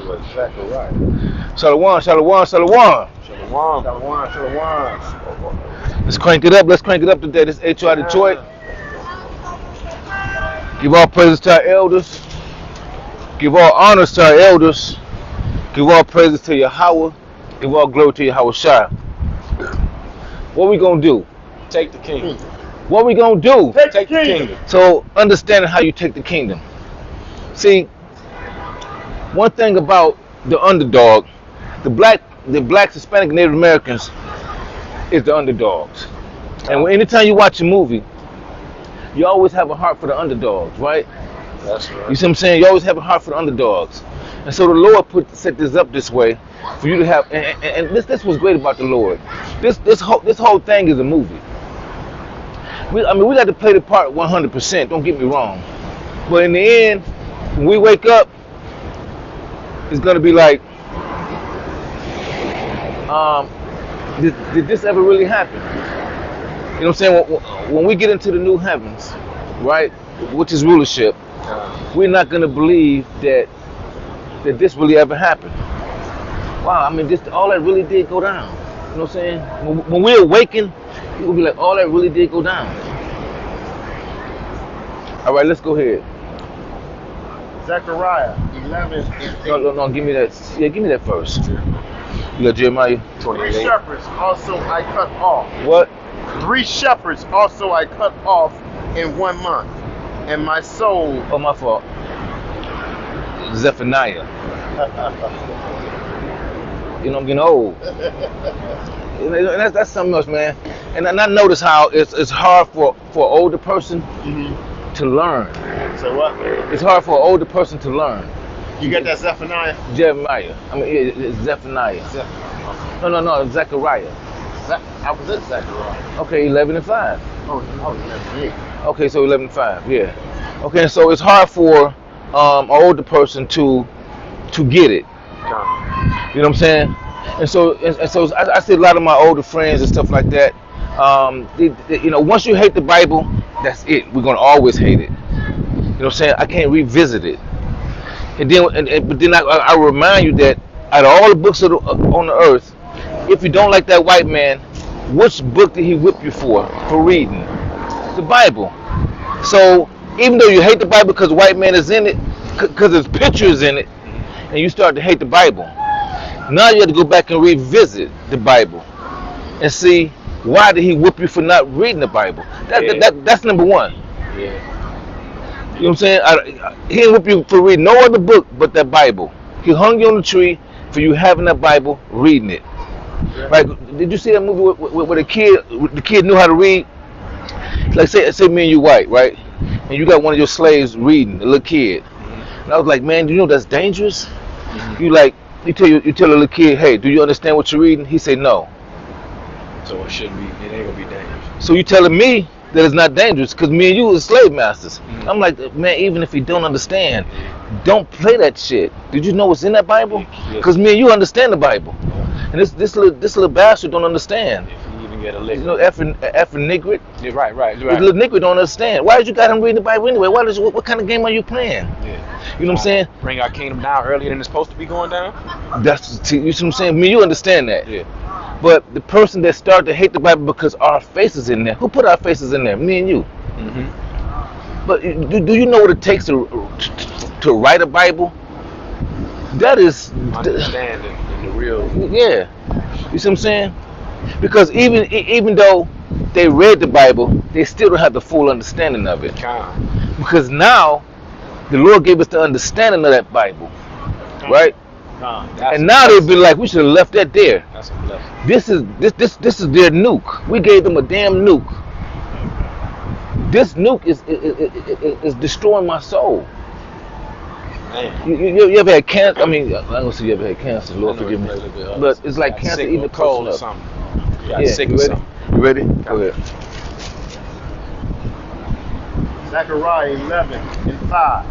Detroit. Zachariah. Shalom, shalom, shalom. Shalom. Shalom. Shalom. Let's crank it up. Let's crank it up today. This is HOI Detroit. Give all praises to our elders. Give all honors to our elders. Give all praises to Yahweh. Give all glory to Yahweh Shai. What we gonna do? Take the kingdom. What we gonna do? Take the kingdom. So understanding how you take the kingdom. See, one thing about the underdog, the black Hispanic Native Americans is the underdogs. And anytime you watch a movie, you always have a heart for the underdogs, right? That's right. You see what I'm saying? You always have a heart for the underdogs. And so the Lord set this up this way for you to have, and this was great about the Lord. This whole thing is a movie. We got to play the part 100%. Don't get me wrong, but in the end, when we wake up, it's gonna be like, did this ever really happen? You know what I'm saying? When we get into the new heavens, right, which is rulership, we're not gonna believe that this really ever happened. Wow, all that really did go down. You know what I'm saying? When we awaken, it will be like, all that really did go down. All right, let's go ahead. Zechariah 11. No, give me that. Yeah, give me that first. You got Jeremiah 28. 3 shepherds also I cut off. What? 3 shepherds also I cut off in 1 month, and my soul. Oh, my fault. Zephaniah. You know, I'm getting old. And that's something else, man. And I notice how it's hard for an older person to learn. So what? It's hard for an older person to learn. You got that Zephaniah? Jeremiah. It's Zephaniah. No, Zechariah. I was at Zechariah. Okay, 11 and 5. Oh, I was 11. Okay, so 11 and 5, yeah. Okay, so it's hard for an older person to get it. You know what I'm saying? And so I see a lot of my older friends and stuff like that. Once you hate the Bible, that's it. We're gonna always hate it. You know what I'm saying? I can't revisit it. And then I remind you that out of all the books on the earth, if you don't like that white man, which book did he whip you for reading? The Bible. So even though you hate the Bible because the white man is in it, because his picture is in it, and you start to hate the Bible, now you have to go back and revisit the Bible and see, why did he whip you for not reading the Bible? That's number one. Yeah. You know what I'm saying? He didn't whip you for reading no other book but that Bible. He hung you on the tree for you having that Bible, reading it. Yeah. Like, did you see that movie where the kid knew how to read? Like, say me and you white, right? And you got one of your slaves reading, a little kid. And I was like, man, do you know that's dangerous? You tell a little kid, hey, do you understand what you're reading? He say no. So it ain't gonna be dangerous. So you telling me that it's not dangerous because me and you are slave masters. I'm like, man, even if you don't understand, don't play that shit. Did you know what's in that Bible? Because me and you understand the Bible. And this little bastard don't understand. If you even get a lick. You know, effing niggard. Yeah, right. This little niggard don't understand. Why did you got him reading the Bible anyway? What kind of game are you playing? Yeah. You know what I'm saying? Bring our kingdom down earlier than it's supposed to be going down? You see what I'm saying? Me, you understand that. Yeah. But the person that started to hate the Bible because our faces in there, who put our faces in there? Me and you. But do you know what it takes to write a Bible? That is understanding the real. Yeah. You see what I'm saying? Because even though they read the Bible, they still don't have the full understanding of it. Because now the Lord gave us the understanding of that Bible, right? And now they've been like, we should have left that there. That's a blessing. This is their nuke. We gave them a damn nuke. This nuke is destroying my soul. Man. You ever had cancer? I mean, I'm gonna say you ever had cancer. Lord forgive me. But it's like cancer eating the cold or something. Yeah, you ready? You ready? Go ahead. Zechariah 11 and 5.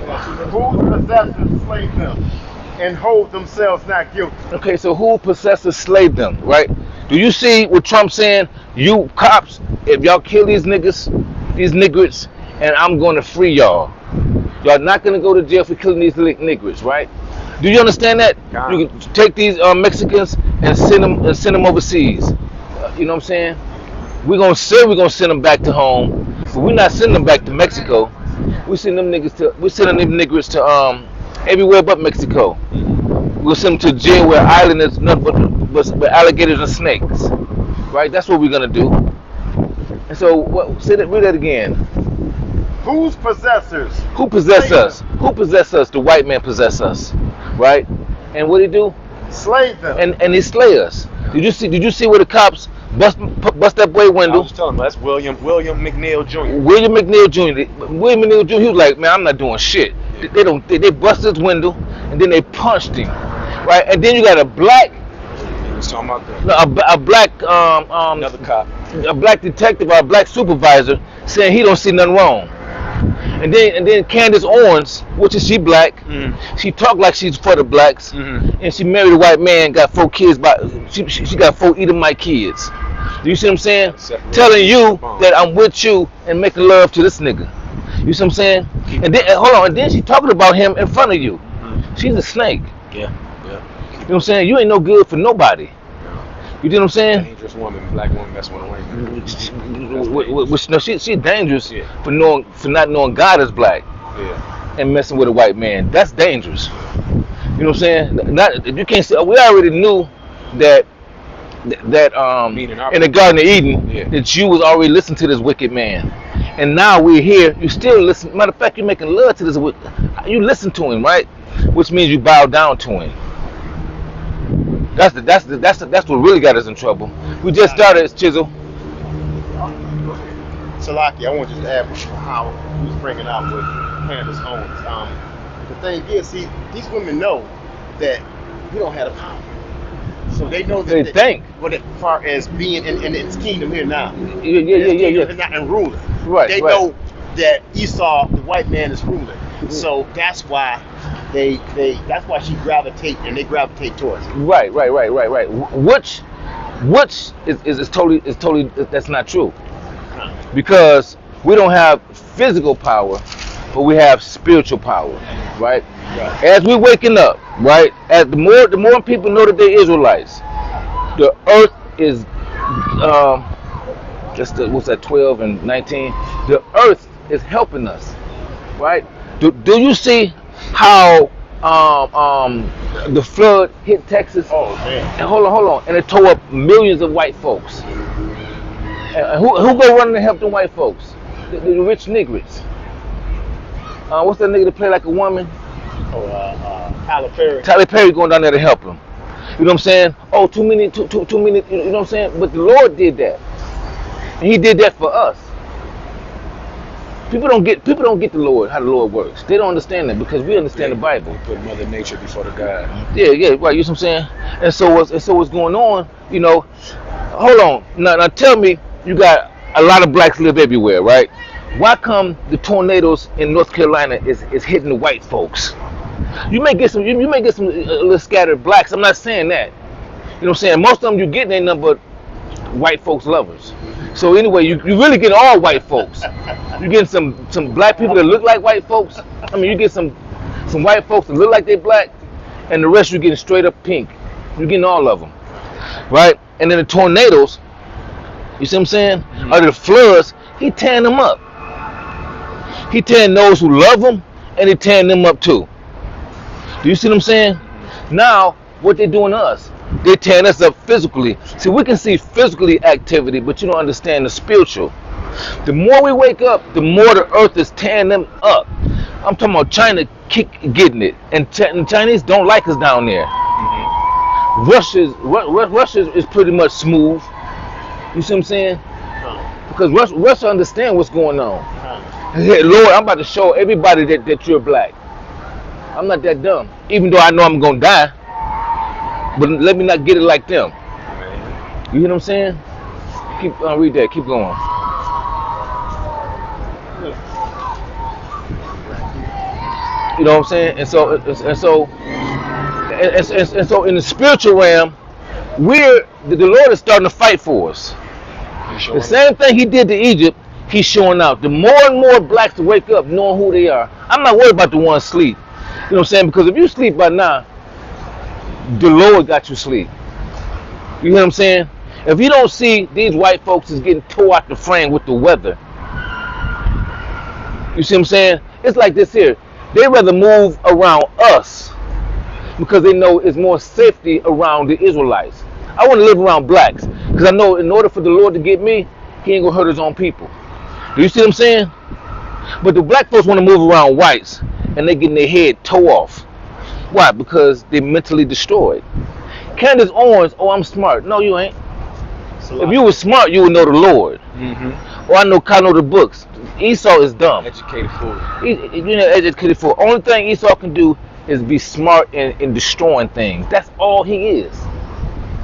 Who possessors slay them and hold themselves not guilty? Okay, so who possesses slay them, right? Do you see what Trump's saying? You cops, if y'all kill these niggas, these niggards, and I'm going to free y'all. Y'all not gonna go to jail for killing these niggers, right? Do you understand that? You can take these Mexicans and send them overseas. You know what I'm saying? We're gonna send them back to home, but we're not sending them back to Mexico. We send them niggers to everywhere but Mexico. We'll send them to jail where island is nothing but alligators and snakes. Right? That's what we're gonna do. And so, read that again. Whose possessors? Who possess us? Who possess us? The white man possess us, right? And what he do? Slay them. And he slay us. Did you see where the cops bust that boy window? I was telling him that's William McNeil Jr. William McNeil Jr. William McNeil Jr. He was like, man, I'm not doing shit. They bust his window and then they punched him, right? And then you got a black. Talking about a black another cop, a black detective or a black supervisor saying he don't see nothing wrong, and then Candace Owens, which is she black, she talk like she's for the blacks, and she married a white man, got 4 kids, she got 4 Edomite kids. Do you see what I'm saying? Telling you that I'm with you and making love to this nigga. You see what I'm saying? And then hold on, and then she talking about him in front of you. She's a snake. Yeah. You know what I'm saying? You ain't no good for nobody. You know what I'm saying? Dangerous woman, black woman, that's what I'm saying. She's dangerous for not knowing God is black and messing with a white man. That's dangerous. You know what I'm saying? You can't say. We already knew that in the Garden of Eden that you was already listening to this wicked man, and now we're here. You still listen. Matter of fact, you're making love to this. You listen to him, right? Which means you bow down to him. That's what really got us in trouble. We just started, Chisel. Salaki, I want you to add how he was bringing out with Candace Owens. The thing is, see, these women know that we don't have the power, so they know that they think. But as far as being in its kingdom here now, and ruling, right? They know that Esau, the white man, is ruling. So that's why that's why they gravitate towards it. Right. Which is totally that's not true. Because we don't have physical power, but we have spiritual power, right? As we're waking up, right? As the more people know that they're Israelites, the earth is what's that, 12 and 19? The earth is helping us, right? Do you see how the flood hit Texas? Oh man! And hold on, and it tore up millions of white folks. And who go running to help them white folks? The rich niggers. What's that nigga that play like a woman? Tyler Perry. Tyler Perry going down there to help him. You know what I'm saying? Oh, too many. You know what I'm saying? But the Lord did that, and He did that for us. People don't get the Lord, how the Lord works. They don't understand that because we understand the Bible. They put Mother Nature before the God. Yeah, right. You know what I'm saying? And so what's going on? You know, hold on. Now tell me, you got a lot of blacks live everywhere, right? Why come the tornadoes in North Carolina is hitting the white folks? You may get some little scattered blacks. I'm not saying that. You know what I'm saying? Most of them you getting ain't nothing but white folks lovers. So anyway, you really get all white folks. You get some black people that look like white folks. I mean, you get some white folks that look like they black, and the rest you getting straight up pink. You're getting all of them, right? And then the tornadoes, you see what I'm saying? Or the floods, He tearing them up. He tearing those who love Him, and He tearing them up too. Do you see what I'm saying? Now, what they doing to us? They tearing us up physically. See, we can see physically activity, but you don't understand the spiritual. The more we wake up, the more the earth is tearing them up. I'm talking about China getting it, and the Chinese don't like us down there. Russia is pretty much smooth. You see what I'm saying? Because Russia understand what's going on. Hey, Lord, I'm about to show everybody that you're black. I'm not that dumb, even though I know I'm gonna die. But let me not get it like them. You hear what I'm saying? Keep read that. Keep going. You know what I'm saying? And so in the spiritual realm, the Lord is starting to fight for us. The same thing He did to Egypt, he's showing out. The more and more blacks wake up knowing who they are, I'm not worried about the ones sleep. You know what I'm saying? Because if you sleep by now, the Lord got you sleep. You know what I'm saying? If you don't see these white folks is getting tore out the frame with the weather, you see what I'm saying? It's like this here. They rather move around us because they know it's more safety around the Israelites. I want to live around blacks because I know in order for the Lord to get me, he ain't gonna hurt his own people. Do you see what I'm saying? But the black folks want to move around whites and they getting their head tore off. Why? Because they're mentally destroyed. Candace Owens, oh, I'm smart. No, you ain't. If you were smart, you would know the Lord. Mm-hmm. Or I know the books. Esau is dumb. Educated fool. You know, educated fool. Only thing Esau can do is be smart in destroying things. That's all he is. You know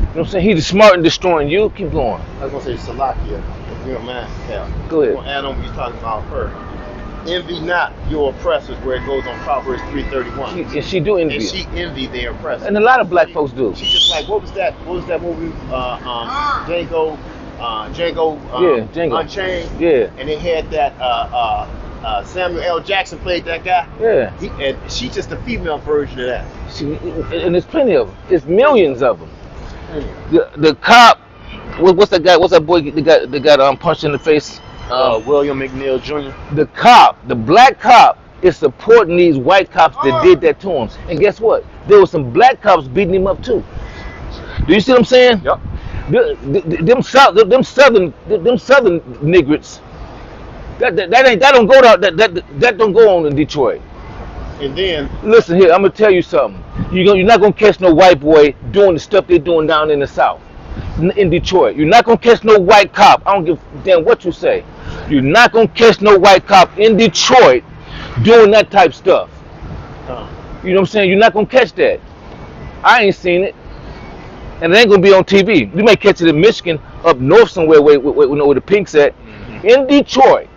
what I'm saying? He's smart in destroying you. Keep going. I was gonna say Salakia, if you don't mind, Cal. Go ahead. I'm gonna add on what you're talking about her. Envy not your oppressors, where it goes on Proverbs 3:31. She do envy. And she envy their oppressors. And a lot of black folks do. She just like, what was that movie? Django. Django Unchained. Yeah. And they had that Samuel L. Jackson played that guy. Yeah. And she's just a female version of that. And there's plenty of them. It's millions of them. The cop, what's that guy? What's that boy that got punched in the face? William McNeil Jr. The cop, the black cop, is supporting these white cops that did that to him. And guess what? There was some black cops beating him up too. Do you see what I'm saying? Yep. Them southern niggers. That don't go on in Detroit. And then Listen here, I'm gonna tell you something. You're not gonna catch no white boy doing the stuff they're doing down in the South, in Detroit. You're not gonna catch no white cop. I don't give a damn what you say. You're not gonna catch no white cop in Detroit doing that type stuff. You know what I'm saying? You're not gonna catch that. I ain't seen it, and it ain't gonna be on TV. You may catch it in Michigan, up north somewhere, where the pink's at. Mm-hmm. In Detroit,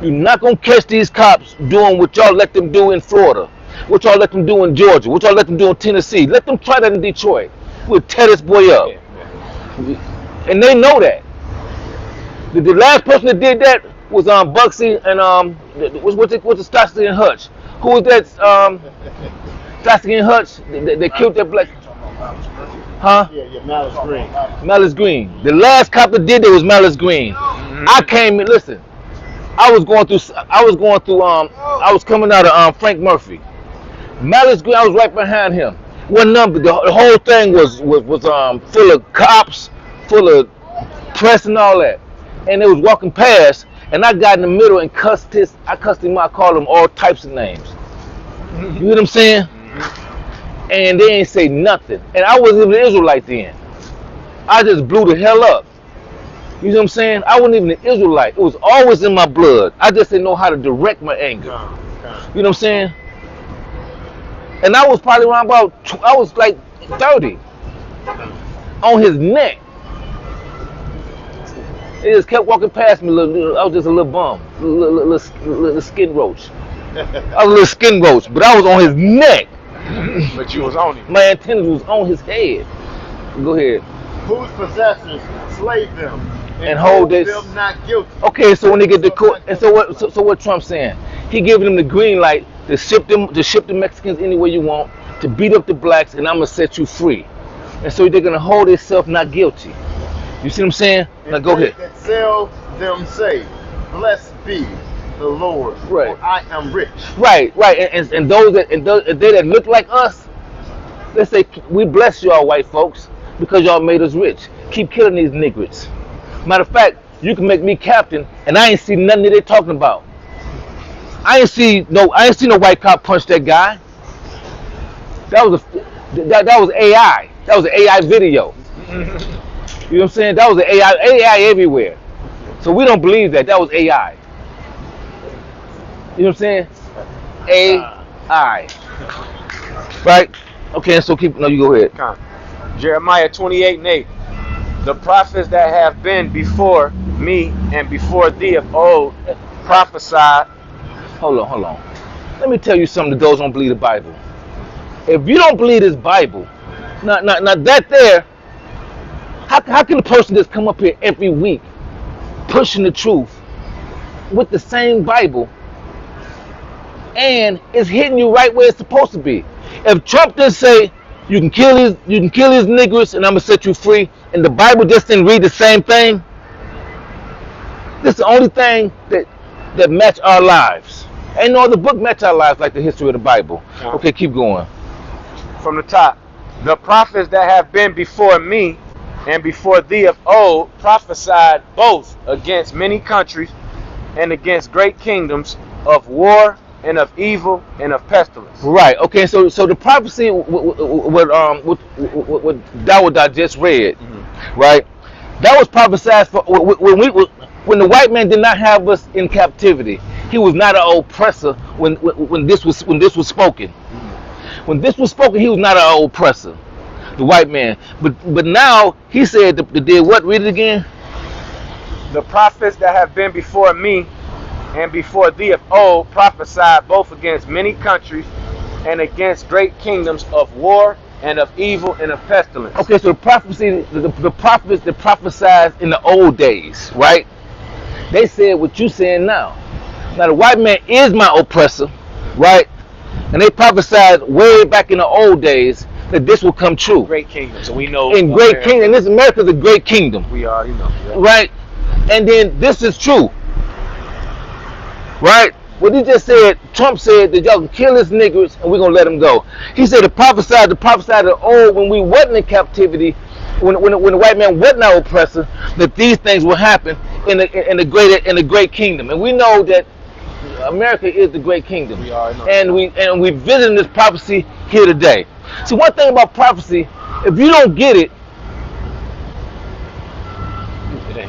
you're not gonna catch these cops doing what y'all let them do in Florida, what y'all let them do in Georgia, what y'all let them do in Tennessee. Let them try that in Detroit. We'll tear this boy up. And they know that. The last person that did that was Bugsy and what's the Starsky and Hutch? Who was that? Starsky and Hutch. They killed that black. Huh? Yeah, Malice Green. Malice Green. The last cop that did that was Malice Green. I came in. Listen, I was coming out of Frank Murphy. Malice Green. I was right behind him. One number. The whole thing was full of cops, full of press and all that. And they was walking past, and I got in the middle and cussed him. I called him all types of names. You know what I'm saying? And they ain't say nothing. And I wasn't even an Israelite then. I just blew the hell up. You know what I'm saying? I wasn't even an Israelite. It was always in my blood. I just didn't know how to direct my anger. You know what I'm saying? And I was probably around I was like 30. On his neck. They just kept walking past me. I was just a little bum. Little skin roach. I was a little skin roach, but I was on his neck. But you was on him. My antennas was on his head. Go ahead. Whose possessors slay them and hold them this. not guilty. Okay, so when they get to court, and so what Trump's saying? He giving them the green light to ship the Mexicans anywhere you want, to beat up the blacks, and I'm gonna set you free. And so they're gonna hold themselves not guilty. You see what I'm saying? Now go ahead. That sell them say, "Blessed be the Lord, right. for I am rich." Right. And those that look like us, they say, "We bless y'all, white folks, because y'all made us rich. Keep killing these niggers." Matter of fact, you can make me captain, and I ain't see nothing that they talking about. I ain't see no white cop punch that guy. That was AI. That was an AI video. You know what I'm saying? That was an AI everywhere. So we don't believe that. That was AI. You know what I'm saying? AI. Right? Okay, so you go ahead. Jeremiah 28:8. The prophets that have been before me and before thee of old prophesied. Hold on. Let me tell you something to those who don't believe the Bible. If you don't believe this Bible, not that there, how can a person just come up here every week pushing the truth with the same Bible, and it's hitting you right where it's supposed to be. If Trump didn't say you can kill these niggers and I'm gonna set you free, and the Bible just didn't read the same thing, this is the only thing that match our lives. Ain't no other book match our lives like the history of the Bible. Okay, keep going. From the top. The prophets that have been before me and before thee of old prophesied both against many countries and against great kingdoms, of war and of evil and of pestilence. Right. Okay. So the prophecy what Dawud just read, right? That was prophesied for when the white man did not have us in captivity. He was not an oppressor when this was spoken. When this was spoken, he was not an oppressor, the white man. But now he said that did what? Read it again. The prophets that have been before me and before thee of old prophesied both against many countries and against great kingdoms, of war and of evil and of pestilence. Okay, so the prophecy, the prophets that prophesied in the old days, right? They said what you saying now. Now the white man is my oppressor, right? And they prophesied way back in the old days that this will come true. Great kingdom. So we know in great kingdom. This America is a great kingdom. We already know. Yeah. Right? And then this is true. Right? What he just said, Trump said that y'all can kill his niggers and we're gonna let them go. He said the prophesied of old when we wasn't in captivity, when the white man wasn't our oppressor, that these things will happen in the great kingdom. And we know that America is the great kingdom. We already know. And we visiting this prophecy here today. See, one thing about prophecy, if you don't get it,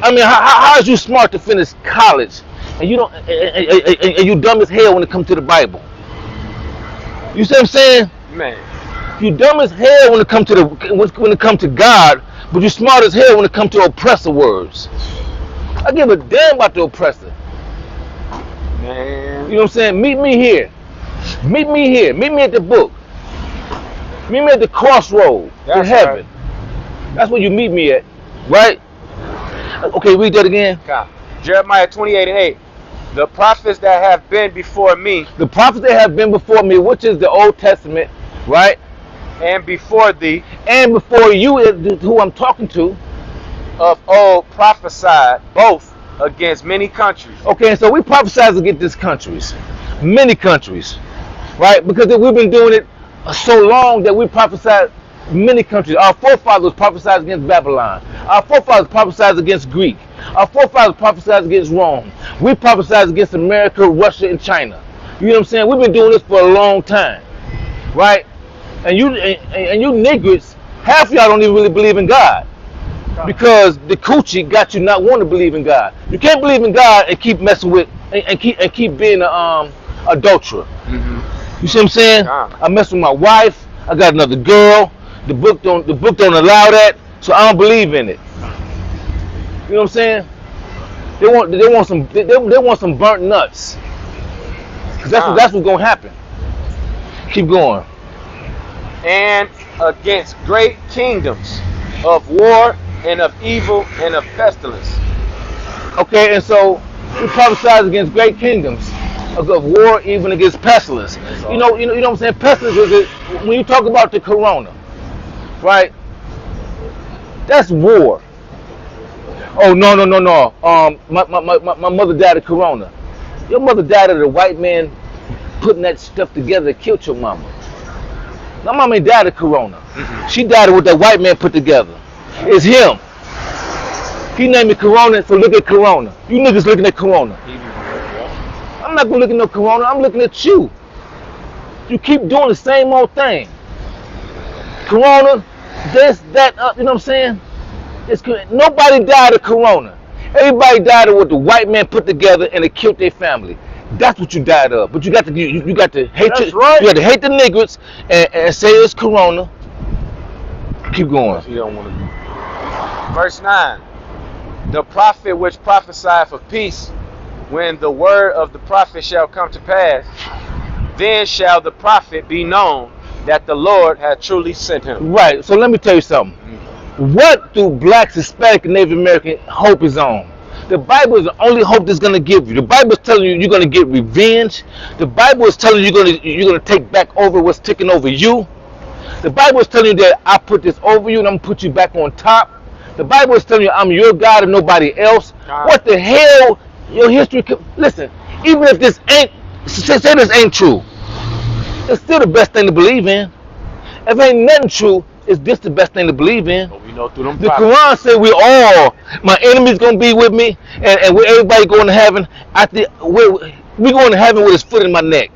I mean, how is you smart to finish college and you don't and you dumb as hell when it comes to the Bible? You see what I'm saying? Man, you dumb as hell when it comes to God, but you smart as hell when it comes to oppressor words. I give a damn about the oppressor. man. You know what I'm saying? Meet me here. Meet me here. Meet me at the book. Meet me at the crossroad in heaven. Right. That's where you meet me at, right? Okay, read that again. Jeremiah 28:8. The prophets that have been before me. The prophets that have been before me, which is the Old Testament, right? And before thee. And before you, who I'm talking to. Of old prophesied both against many countries. Okay, and so we prophesied against these countries. Many countries. Right? Because we've been doing it so long that we prophesied many countries. Our forefathers prophesied against Babylon. Our forefathers prophesied against Greek. Our forefathers prophesied against Rome. We prophesied against America, Russia, and China. You know what I'm saying? We've been doing this for a long time. Right? And you niggers, half of y'all don't even really believe in God. Because the coochie got you not want to believe in God. You can't believe in God and keep messing with and keep being a adulterer. You see what I'm saying? I mess with my wife. I got another girl. The book don't allow that, so I don't believe in it. You know what I'm saying? They want some burnt nuts. Cause that's what's gonna happen. Keep going. And against great kingdoms, of war and of evil and of pestilence. Okay, and so we prophesied against great kingdoms of war, even against pestilence. You know what I'm saying? Pestilence is when you talk about the corona, right? That's war. Oh no. My mother died of corona. Your mother died of the white man putting that stuff together that killed your mama. My mama ain't died of corona. She died of what that white man put together. It's him. He named it corona, so look at corona. You niggas looking at corona. I'm not gonna look at no corona. I'm looking at you. You keep doing the same old thing. Corona, this, that, you know what I'm saying? Nobody died of corona. Everybody died of what the white man put together and it killed their family. That's what you died of. But you got to hate. Right. You got to hate the niggers and say it's corona. Keep going. You don't want to. Verse 9. The prophet which prophesieth of peace, when the word of the prophet shall come to pass, then shall the prophet be known that the Lord hath truly sent him. Right. So let me tell you something. What do blacks, Hispanic, and Native American hope is on? The Bible is the only hope that's gonna give you. The Bible is telling you you're gonna get revenge. The Bible is telling you you're gonna take back over what's taking over you. The Bible is telling you that I put this over you and I'm gonna put you back on top. The Bible is telling you I'm your God and nobody else. God. What the hell? Your history. Listen, even if this ain't, say this ain't true, it's still the best thing to believe in. If ain't nothing true, is this the best thing to believe in? But we know through them The prophets. Quran said we all, my enemy's gonna be with me, and we everybody going to heaven. We going to heaven with his foot in my neck.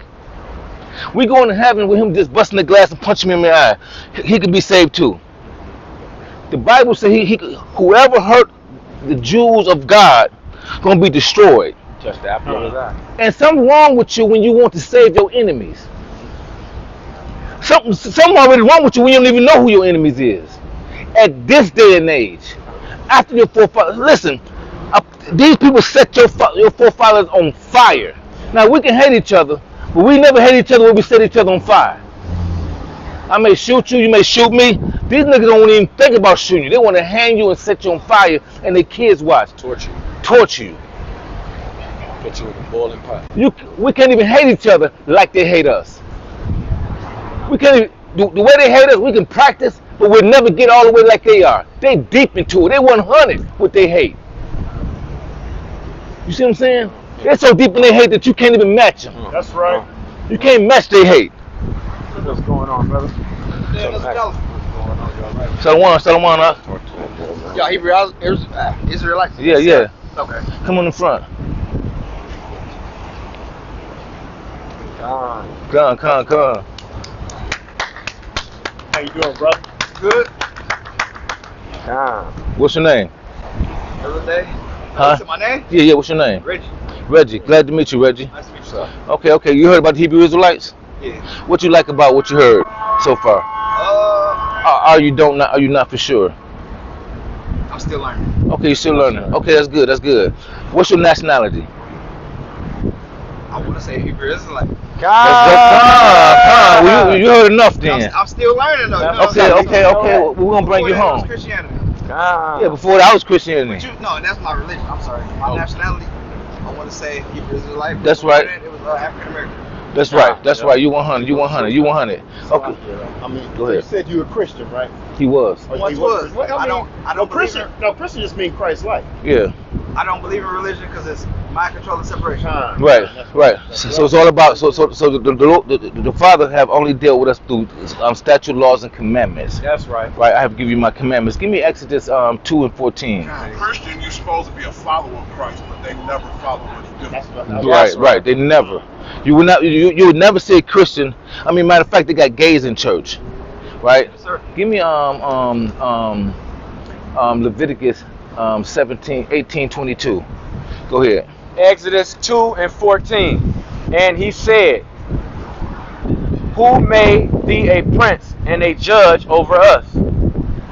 We going to heaven with him just busting the glass and punching me in the eye. He could be saved too. The Bible said whoever hurt the jewels of God gonna be destroyed. Touch the apple of his eye. And something wrong with you when you want to save your enemies. Something already wrong with you when you don't even know who your enemies is. At this day and age, after your forefathers, listen, these people set your forefathers on fire. Now we can hate each other, but we never hate each other when we set each other on fire. I may shoot you, you may shoot me. These niggas don't even think about shooting you. They want to hang you and set you on fire, and their kids watch. Torture you. Put you in a boiling pot. We can't even hate each other like they hate us. We can't even, the way they hate us, we can practice, but we'll never get all the way like they are. They deep into it. They 100 what they hate. You see what I'm saying? They're so deep in their hate that you can't even match them. That's right. You can't match their hate. What's going on, brother? Yeah, let's go. Shalom. Y'all Hebrew Israelites? Yeah. Okay. Come on in front. Come. How you doing, brother? Good. What's your name? Every day. Huh? What's my name? Yeah. What's your name? Reggie. Glad to meet you, Reggie. Nice to meet you, sir. Okay. You heard about the Hebrew Israelites? Yeah. What you like about what you heard so far? Are you not for sure? I'm still learning. Okay, you're still learning. Okay, that's good. What's your nationality? I want to say Hebrew Israelite. Well, you heard enough then. I'm still learning though. You know Okay. Well, we're gonna bring you home. Christianity. Yeah, before that was Christianity. No, that's my religion. I'm sorry. My nationality. I want to say Hebrew Israelite. That's right. It was African American. That's right. You 100. Okay. I mean, Go ahead. you said you were Christian, right? He was. Once was. Well, I don't believe Christian. in- No, Christian just means Christ-like. Yeah. I don't believe in religion because it's mind control and separation. Right. So it's all about the Father have only dealt with us through statute, laws, and commandments. That's right. Right. I have to give you my commandments. Give me Exodus 2:14. Christian, you're supposed to be a follower of Christ, but they never follow what he do. Right. They never. You would never see a Christian. I mean, matter of fact, they got gays in church, right? Yes, sir. Give me Leviticus 18:22. Go ahead. Exodus 2:14. And he said, who made thee a prince and a judge over us?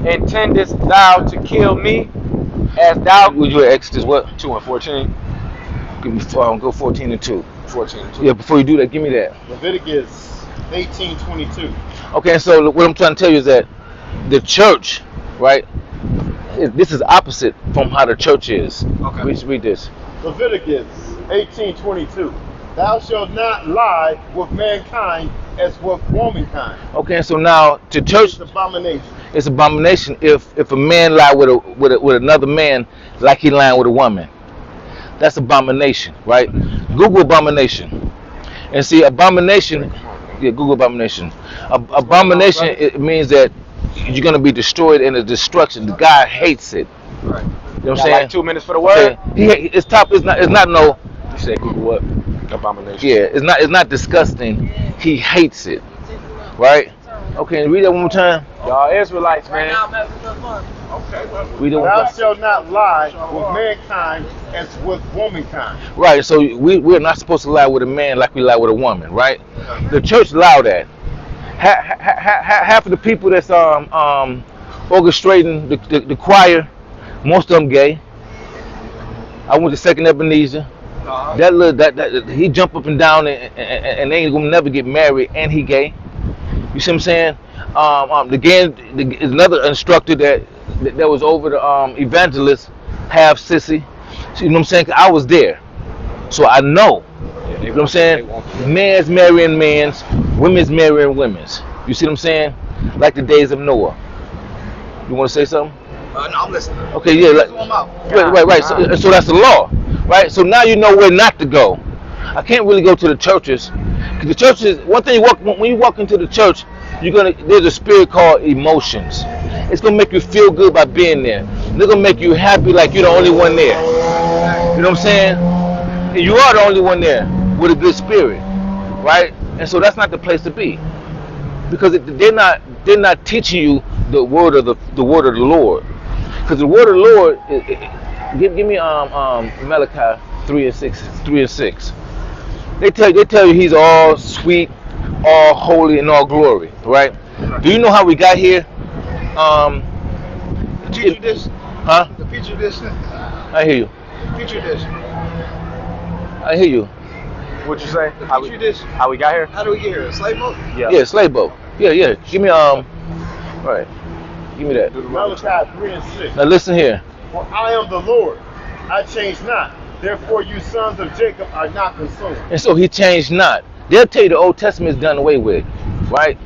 Intendest thou to kill me as thou... Would you at Exodus what? 2:14. Give me, go 14:2. 14:2. Yeah, before you do that, give me that. Leviticus 18:22. Okay, so what I'm trying to tell you is that the church, right? This is opposite from how the church is. Okay. Read this. Leviticus 18:22. Thou shalt not lie with mankind as with womankind. Okay, so now to church, It's abomination. it's abomination if a man lie with another man like he lying with a woman. That's abomination, right? Google abomination, and see abomination. Yeah, Google abomination. Abomination, it means that you're gonna be destroyed in a destruction. God hates it. Right. You know what I'm saying? Like 2 minutes for the word. Okay. It's not no. You said Google what? Abomination. Yeah, it's not disgusting. He hates it, right? Okay, read that one more time. Y'all Israelites, man. Read it one more Thou time. shalt not lie with mankind as with womankind. Right, so we're not supposed to lie with a man like we lie with a woman, right? The church allow that. Half of the people that's orchestrating the choir, most of them gay. I went to Second Ebenezer. That he jump up and down and they ain't gonna never get married, and he gay. You see what I'm saying? Another instructor that was over the evangelist, half sissy, So, you know what I'm saying? 'Cause I was there, so I know. You know what I'm saying? Men's marrying men's, women's marrying women's. You see what I'm saying? Like the days of Noah. You want to say something? No, I'm listening. Okay, yeah. Like, Zoom out. right. So that's the law, right? So now you know where not to go. I can't really go to the churches, because the churches. One thing when you walk into the church, there's a spirit called emotions. It's gonna make you feel good by being there. They're gonna make you happy like you're the only one there. You know what I'm saying? And you are the only one there with a good spirit, right? And so that's not the place to be, because they're not teaching you the word of the word of the Lord. Because the word of the Lord, give me Malachi 3:6. They tell you he's all sweet, all holy, and all glory, right? Do you know how we got here? The petri dish. Huh? The petri dish. I hear you. Petri dish. I hear you. What you say? The petri dish. How we got here? How do we get here? Slave boat? Yeah, slave boat. Yeah. Give me right. Give me that. Malachi 3:6. Now listen here. For I am the Lord, I change not. Therefore, you sons of Jacob are not consumed. And so he changed not. They'll tell you the Old Testament is done away with, right?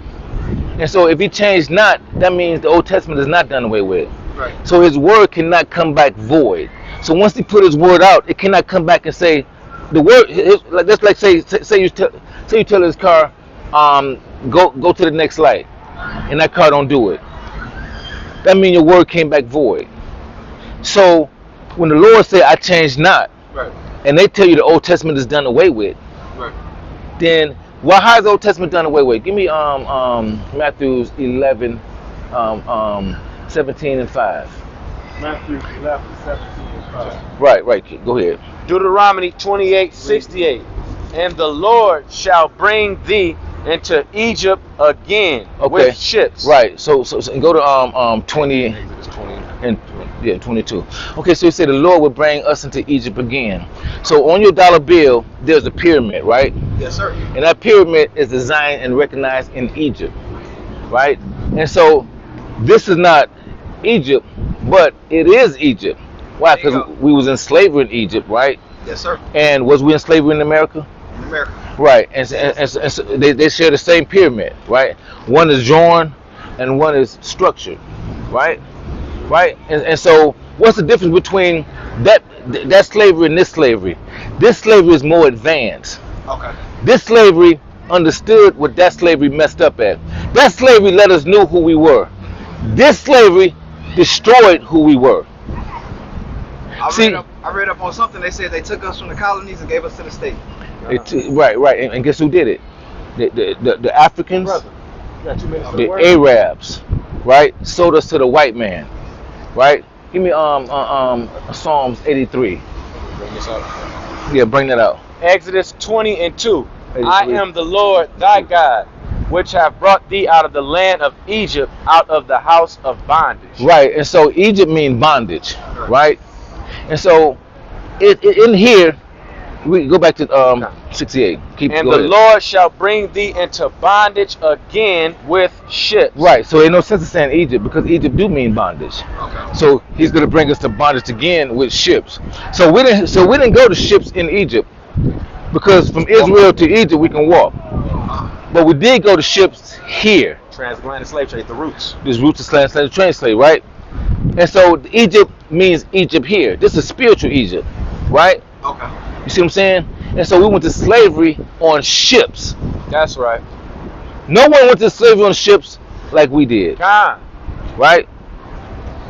And so if he changed not, that means the Old Testament is not done away with. Right. So his word cannot come back void. So once he put his word out, it cannot come back and say the word. That's like say you tell his car, go to the next light, and that car don't do it. That means your word came back void. So when the Lord said, "I change not," Right. and they tell you the Old Testament is done away with, Right. then how is the Old Testament done away with? Give me Matthew 11, 17 and 5. Matthew 11:17-5. Right. Go ahead. Deuteronomy 28:68. And the Lord shall bring thee into Egypt again with ships. Right. So and go to 20 and 22. Okay, so he said the Lord would bring us into Egypt again. So on your dollar bill, there's a pyramid, right? Yes, sir. And that pyramid is designed and recognized in Egypt, right? And so this is not Egypt, but it is Egypt. Why? Because we was in slavery in Egypt, right? Yes, sir. And was we in slavery in America? In America. Right. And so they share the same pyramid, right? One is drawn and one is structured, right? Right. And so what's the difference between that slavery and this slavery? This slavery is more advanced. Okay. This slavery understood what that slavery messed up at. That slavery let us know who we were. This slavery destroyed who we were. I read up on something. They said they took us from the colonies and gave us to the state. Right. And guess who did it? The Africans, Got 2 minutes. the Arabs, right? Sold us to the white man, right? Give me Psalms 83. Bring this up. Yeah, bring that out. Exodus 20:2. 83. I am the Lord thy God, which have brought thee out of the land of Egypt, out of the house of bondage. Right, and so Egypt means bondage, right? And so in here, we go back to 68. And the Lord shall bring thee into bondage again with ships. Right, so ain't no sense of saying Egypt, because Egypt do mean bondage. Okay. So he's gonna bring us to bondage again with ships. So we didn't go to ships in Egypt, because from Israel to Egypt we can walk. But we did go to ships here. Transatlantic slave trade, the roots. This roots of slave translate, right? And so Egypt means Egypt here. This is spiritual Egypt, right? Okay. You see what I'm saying? And so we went to slavery on ships. That's right. No one went to slavery on ships like we did, God. right?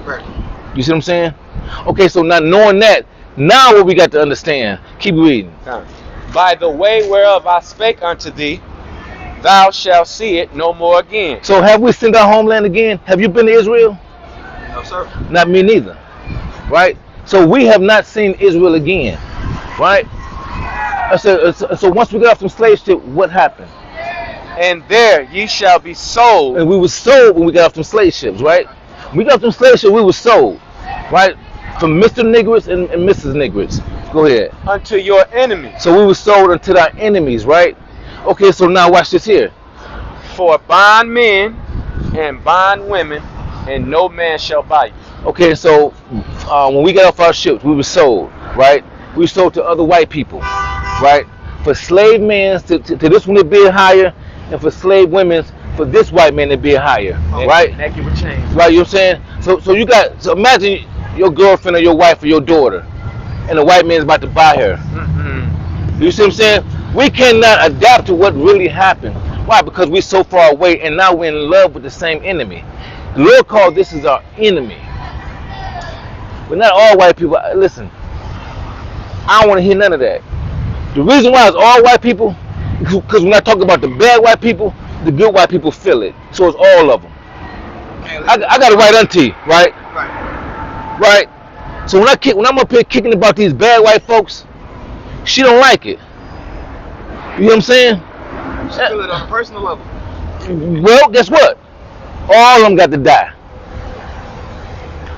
Right. You see what I'm saying? Okay, so now knowing that, now what we got to understand. Keep reading. God. By the way whereof I spake unto thee, thou shalt see it no more again. So have we seen our homeland again? Have you been to Israel? No, sir. Not me neither, right? So we have not seen Israel again, right? So once we got off from slave ship, what happened? And there ye shall be sold. And we were sold when we got off from slave ships, right? When we got off from slave ships, we were sold, right? From Mr. Niggers and Mrs. Niggers. Go ahead. Unto your enemies. So we were sold unto our enemies, right? Okay, so now watch this here. For bondmen and bondwomen, and no man shall buy you. Okay, so when we got off our ships, we were sold, right? We sold to other white people, right? For slave men to this one to be higher, and for slave women for this white man to be higher, right? Naked with chains. Right, you know what I'm saying? So imagine your girlfriend or your wife or your daughter, and the white man's about to buy her. Mm-hmm. You see what I'm saying? We cannot adapt to what really happened. Why? Because we're so far away, and now we're in love with the same enemy. The Lord called this is our enemy. But not all white people. Listen, I don't want to hear none of that. The reason why it's all white people, because when I talk about the bad white people, the good white people feel it. So it's all of them. I got a right auntie, right? Right. So when I'm up here kicking about these bad white folks, she don't like it. You know what I'm saying? She feel it on a personal level. Well, guess what? All of them got to die.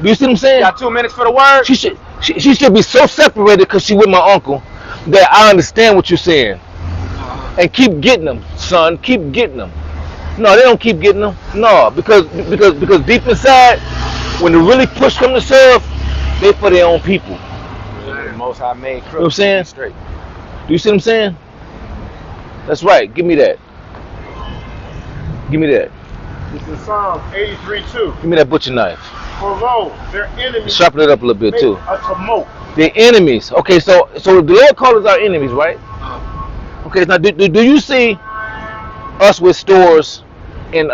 Do you see what I'm saying? Got 2 minutes for the word? She should be so separated because she with my uncle that I understand what you're saying. And keep getting them, son. Keep getting them. No, they don't keep getting them. No, because deep inside, when the really push come to shove, they for their own people. The Most High made You know what I'm saying? straight. Do you see what I'm saying? That's right. Give me that. Give me that. It's in Psalm 83:2. Give me that butcher knife. For lo, their enemies Sharpen it up a little bit make too. a tumult. Their enemies. Okay, so the Lord called us our enemies, right? Okay, now do you see us with stores in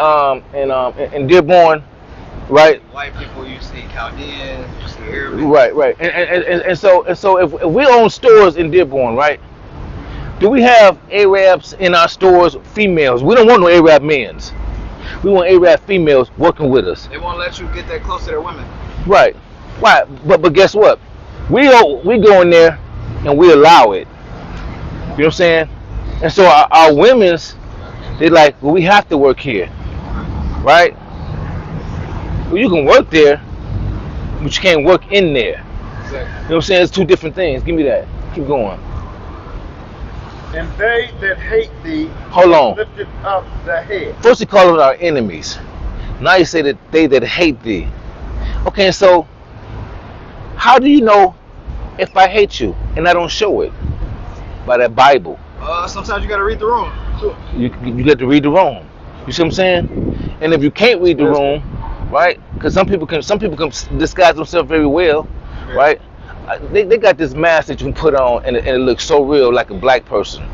Dearborn, right? White people, you see Chaldeans, you see Arabic. Right. And so if we own stores in Dearborn, right? Do we have Arabs in our stores, females? We don't want no Arab men's. We want Arab females working with us. They won't let you get that close to their women. Right. Why? But guess what? We go in there and we allow it. You know what I'm saying? And so our women's, they like, well, we have to work here, right? Well, you can work there, but you can't work in there. Exactly. You know what I'm saying? It's two different things. Give me that. Keep going. And they that hate thee Hold on. lifted up the head. First he called us our enemies. Now he say that they that hate thee. Okay, so how do you know if I hate you and I don't show it? By that Bible. Sometimes you gotta read the room. You got to read the room. You see what I'm saying? And if you can't read the room, right? Because some people can disguise themselves very well, right? They got this mask that you can put on and it looks so real, like a black person.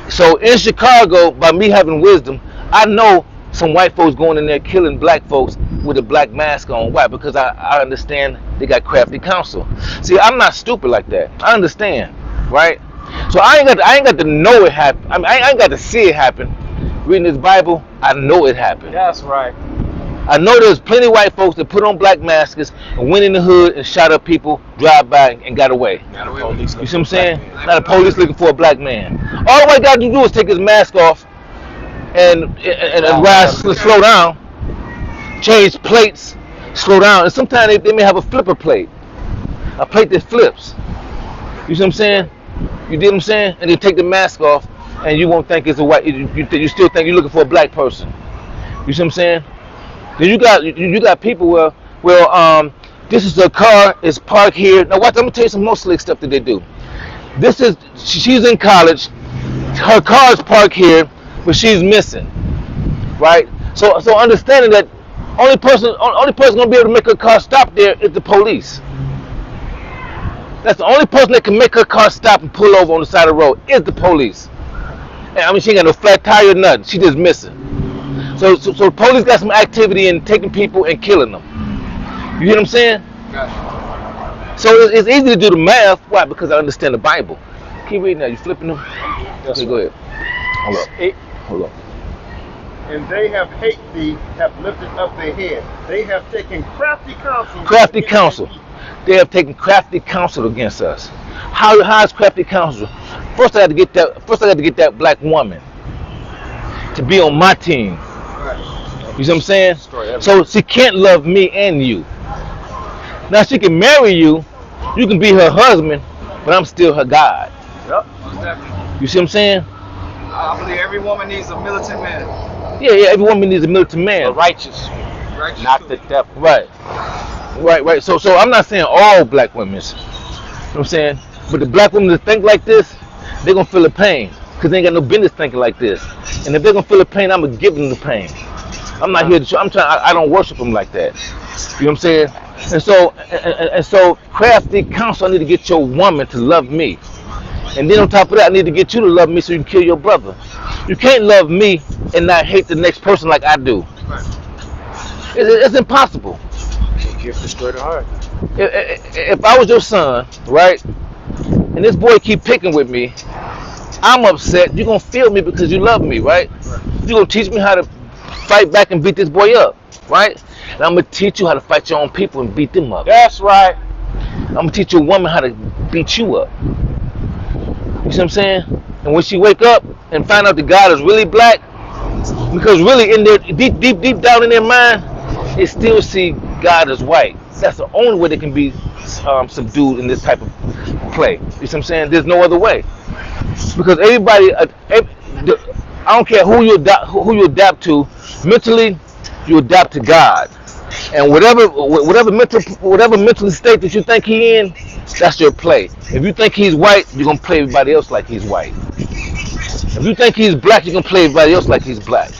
So in Chicago, by me having wisdom, I know some white folks going in there killing black folks with a black mask on. Why? Because I understand they got crafty counsel. See, I'm not stupid like that. I understand, right? So I ain't got to know it happen. I mean, I ain't got to see it happen. Reading this Bible, I know it happened. That's right. I know there's plenty of white folks that put on black masks and went in the hood and shot up people, drive by and got away. You see what I'm saying? Not a police looking for a black man. All the white guy to do is take his mask off and ride, slow down, change plates, slow down. And sometimes they may have a flipper plate, a plate that flips. You see what I'm saying? You dig what I'm saying? And they take the mask off and you won't think it's a white, you still think you're looking for a black person. You see what I'm saying? Then you got people well, this is a car, it's parked here. Now watch, I'm gonna tell you some more slick stuff that they do. She's in college, her car's parked here, but she's missing, right? So understanding that only person gonna be able to make her car stop there is the police. That's the only person that can make her car stop and pull over on the side of the road is the police. And I mean, she ain't got no flat tire or nothing. She just missing. So the police got some activity in taking people and killing them. You hear what I'm saying? Gotcha. So it's easy to do the math. Why? Because I understand the Bible. Keep reading that. You flipping them? Okay, go ahead. Hold up. And they have hate thee, have lifted up their head. They have taken crafty counsel. Crafty counsel. They have taken crafty counsel against us. How is crafty counsel? First I got to get that black woman to be on my team. You see what I'm saying? So she can't love me and you. Now she can marry you. You can be her husband, but I'm still her God. Yep. Exactly. You see what I'm saying? I believe every woman needs a militant man. Yeah. Every woman needs a militant man. Righteous. Righteous Not too. the devil. Right. So I'm not saying all black women, what I'm saying? But the black women that think like this, they're gonna feel the pain. Cause they ain't got no business thinking like this. And if they're gonna feel the pain, I'm gonna give them the pain. I'm not here to I'm trying I don't worship them like that. You know what I'm saying? And so crafty counsel, I need to get your woman to love me. And then on top of that, I need to get you to love me so you can kill your brother. You can't love me and not hate the next person like I do. It's impossible. Gift destroy the heart. If I was your son, right, and this boy keep picking with me, I'm upset. You're going to feel me because you love me, right? You're going to teach me how to fight back and beat this boy up, right? And I'm going to teach you how to fight your own people and beat them up. That's right. I'm going to teach your woman how to beat you up. You see what I'm saying? And when she wake up and find out that God is really black, because really in their deep down in their mind, they still see God as white. That's the only way they can be subdued in this type of play. You see what I'm saying? There's no other way. Because everybody, I don't care who you adapt to, mentally, you adapt to God. And whatever mental state that you think he in, that's your play. If you think he's white, you're gonna play everybody else like he's white. If you think he's black, you're gonna play everybody else like he's black.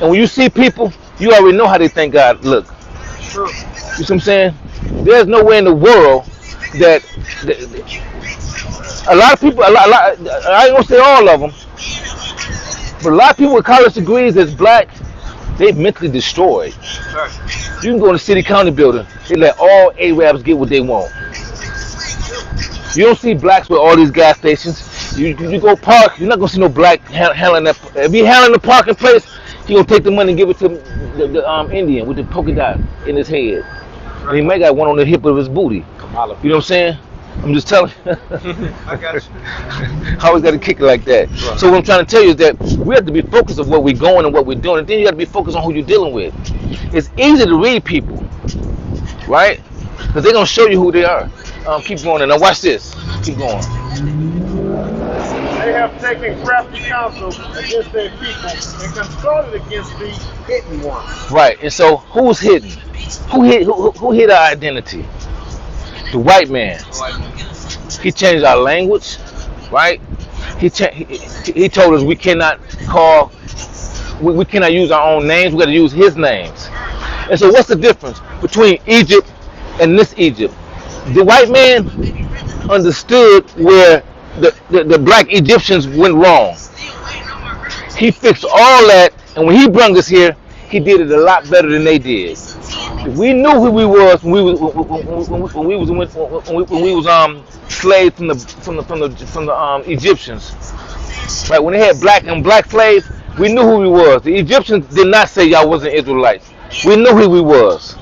And when you see people, you already know how they think God look. You see what I'm saying? There's no way in the world that a lot of people, I ain't gonna say all of them, but a lot of people with college degrees that's black, they mentally destroyed. You can go in the city county building, they let all Arabs get what they want. You don't see blacks with all these gas stations. You go park, you're not gonna see no black handling that. If he handling the parking place, he gonna take the money and give it to the Indian with the polka dot in his head. And he might got one on the hip of his booty. You know what I'm saying? I'm just telling you. I got you. I always got to kick it like that. Right. So what I'm trying to tell you is that we have to be focused on where we're going and what we're doing, and then you got to be focused on who you're dealing with. It's easy to read people, right? Because they're gonna show you who they are. Keep going, and now watch this. Keep going. They have taken crafty counsel against their people and consulted against the hidden ones. Right, and so who's hidden? Who hid our identity? The white man. He changed our language, right? He told us we cannot we cannot use our own names. We got to use his names. And so what's the difference between Egypt and this Egypt? The white man understood where the black Egyptians went wrong. He fixed all that, and when he brought us here, he did it a lot better than they did. If we knew who we was when we was slaves from the Egyptians, right? When they had black slaves, we knew who we was. The Egyptians did not say y'all wasn't Israelites. We knew who we was.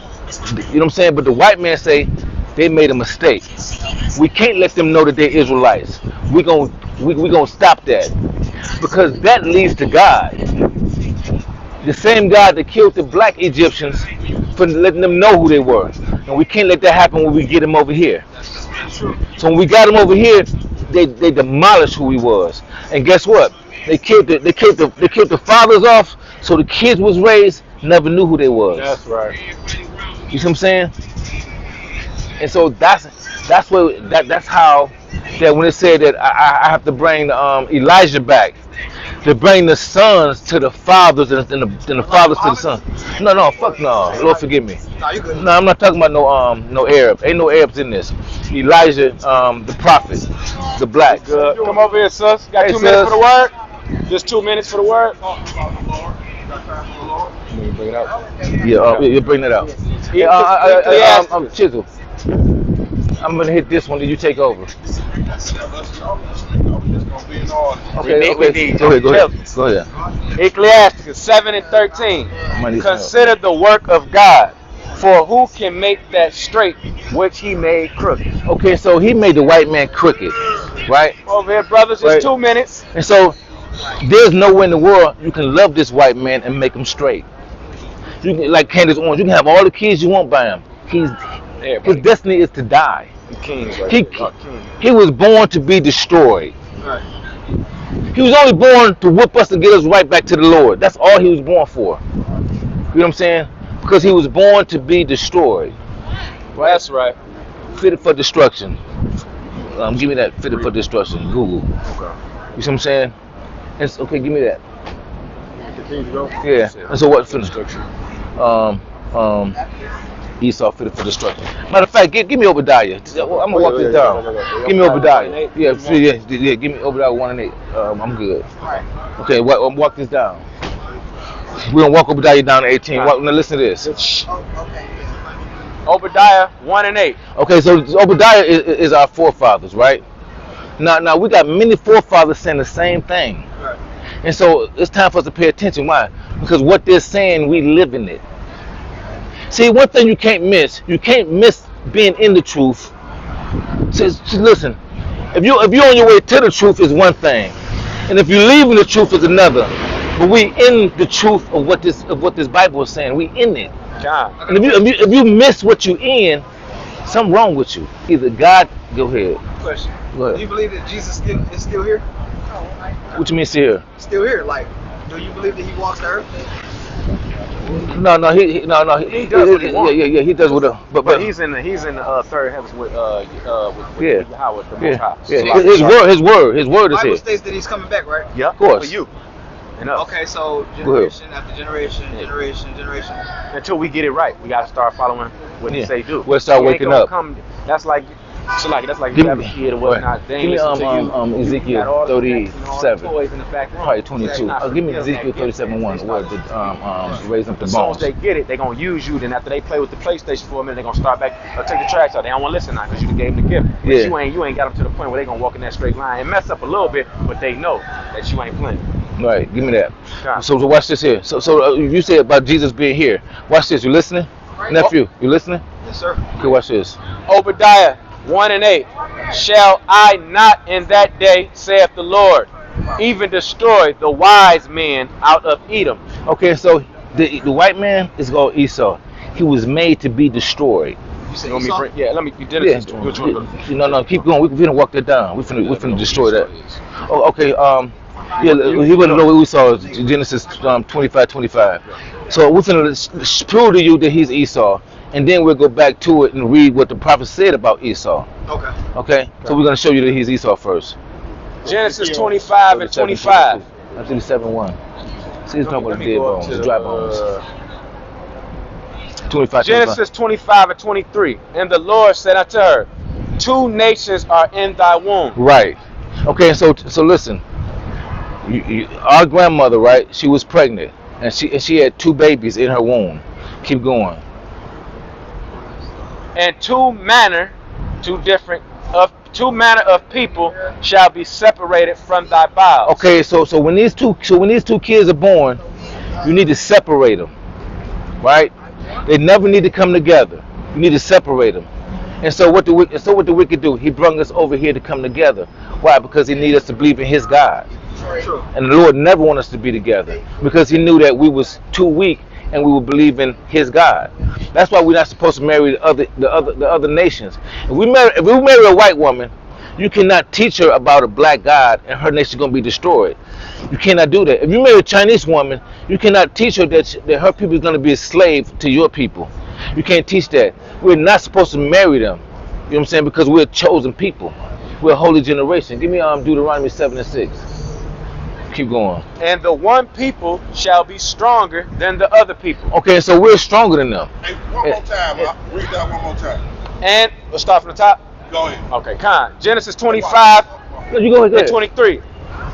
You know what I'm saying? But the white man say they made a mistake. We can't let them know that they're Israelites. We gonna stop that, because that leads to God. The same God that killed the black Egyptians for letting them know who they were. And we can't let that happen when we get them over here. So when we got them over here, they demolished who he was. And guess what? They killed the fathers off, so the kids was raised, never knew who they was. That's right. You see what I'm saying? And so that's how that when it said that I have to bring Elijah back, to bring the sons to the fathers and the fathers to the sons. No, fuck no. Lord forgive me. No, I'm not talking about no Arab. Ain't no Arabs in this. Elijah, the prophet, the black. Good. Come over here, sus. Got 2 minutes for the word? Just 2 minutes for the word? Let me bring it out. Yeah, you bring it out. Chisel. I'm gonna hit this one, then you take over. Okay. Go ahead. Ecclesiastes 7 and 13. Consider the work of God, for who can make that straight which he made crooked? Okay, so he made the white man crooked, right? Over here, brothers, it's 2 minutes. And so there's no way in the world you can love this white man and make him straight. You can, like Candace Owens, you can have all the kids you want by him. His destiny is to die. He was born to be destroyed. He was only born to whip us and get us right back to the Lord. That's all he was born for. You know what I'm saying? Because he was born to be destroyed. Right? That's right. Fitted for destruction. Give me that fitted for destruction. Google. Okay. You see what I'm saying? It's okay. Give me that. Continue to go. Yeah. And so what? Destruction. Esau fitted for destruction. Matter of fact, give me Obadiah. I'm gonna walk this down. Give me Obadiah. Yeah. Give me Obadiah 1 and 8. I'm good. Okay. Walk this down. We're gonna walk Obadiah down to 18. Now listen to this. Obadiah 1 and 8. Okay, so Obadiah is our forefathers, right? Now we got many forefathers saying the same thing, and so it's time for us to pay attention. Why? Because what they're saying, we live in it. See, one thing you can't miss being in the truth. So listen, if you're on your way to the truth is one thing, and if you're leaving the truth is another. But we in the truth of what this Bible is saying. We in it. God. And if you miss what you in, something wrong with you. Either God, go ahead. Question. Go ahead. Do you believe that Jesus is still here? What you mean still here? Still here. Like, do you believe that he walks the earth? No, he does what he wants. Yeah, he does what. But he's in the third heavens with Yahweh, the Most High. Yeah. His word is Bible here. states that he's coming back, right? Yeah, of course. For you. And us. Okay, so generation after generation. Until we get it right, we gotta start following what he say do. We'll start waking up. That's like you have a kid or whatnot. Give me Ezekiel 37, probably 22. Give me Ezekiel 37:1, where raise up the as soon bones. as they get it, they're gonna use you. Then after they play with the PlayStation for a minute, they're gonna start back take the tracks out. They don't want to listen now because you gave them the gift. But you ain't got them to the point where they're gonna walk in that straight line and mess up a little bit, but they know that you ain't playing. Right, give me that. God. So watch this here. So you said about Jesus being here. Watch this. You listening, nephew? You listening? Yes, sir. Okay, watch this. Obadiah 1 and 8. Shall I not in that day, saith the Lord, even destroy the wise men out of Edom? Okay, so the white man is called Esau. He was made to be destroyed. You said Let me Esau? bring, yeah, let me Genesis. Which one? No, keep going. We're finna walk that down. We're finna destroy that. Oh, okay. He wouldn't know what we saw. Genesis 25:25. So we're finna prove to you that he's Esau, and then we'll go back to it and read what the prophet said about Esau. Okay. So we're gonna show you that he's Esau first. Genesis 25 and 25. 37:1. See, he's talking about the dead bones, the dry bones. 25. Genesis 25 and 23. And the Lord said unto her, 2 nations are in thy womb. Right. Okay. So listen. Our grandmother, right? She was pregnant, and she had 2 babies in her womb. Keep going. And two manner of people shall be separated from thy bowels. Okay, so when these two kids are born, you need to separate them, right? They never need to come together. You need to separate them. And so what the wicked do? He brought us over here to come together. Why? Because he needs us to believe in his God. And the Lord never wanted us to be together because he knew that we was too weak and we would believe in his God. That's why we're not supposed to marry the other nations. If we marry a white woman, you cannot teach her about a black God and her nation is going to be destroyed. You cannot do that. If you marry a Chinese woman, you cannot teach her that her people is going to be a slave to your people. You can't teach that. We're not supposed to marry them. You know what I'm saying? Because we're a chosen people. We're a holy generation. Give me Deuteronomy 7 and 6. Keep going. And the one people shall be stronger than the other people. Okay, so we're stronger than them. Hey, one more time. Read that one more time. And let's start from the top. Go ahead. Okay, Genesis 25 No, you go ahead. and 23.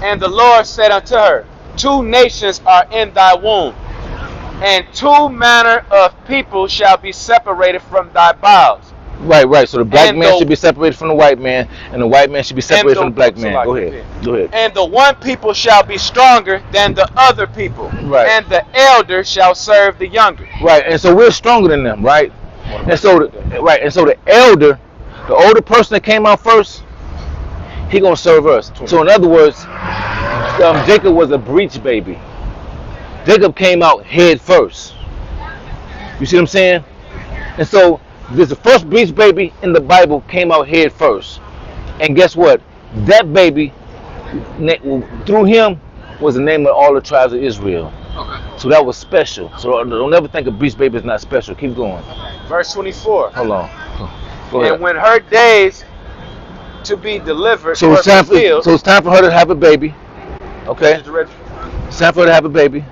And the Lord said unto her, 2 nations are in thy womb, and 2 manner of people shall be separated from thy bowels. Right. So the black man should be separated from the white man, and the white man should be separated from the black man. Go ahead. And the one people shall be stronger than the other people. Right. And the elder shall serve the younger. Right. And so we're stronger than them, right? And so the elder, the older person that came out first, he gonna serve us. So in other words, Jacob was a breech baby. Jacob came out head first. You see what I'm saying? And so the first breech baby in the Bible came out head first. And guess what? That baby, through him, was the name of all the tribes of Israel. Okay. So that was special. So don't ever think a breech baby is not special. Keep going. Verse 24. Hold on. Go ahead. And when her days to be delivered So or it's time fulfilled. so it's time for her to have a baby. Okay? It's time for her to have a baby.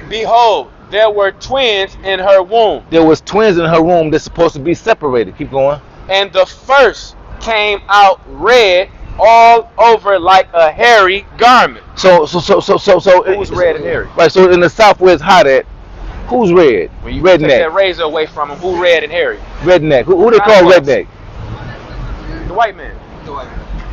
Behold, there were twins in her womb. There was twins in her womb that's supposed to be separated. Keep going. And the first came out red all over like a hairy garment. So Who's red and hairy? Right, so in the South where it's hot at, who's red? When you take that Redneck. razor away from him, who red and hairy? Redneck. Who they call redneck? The white man.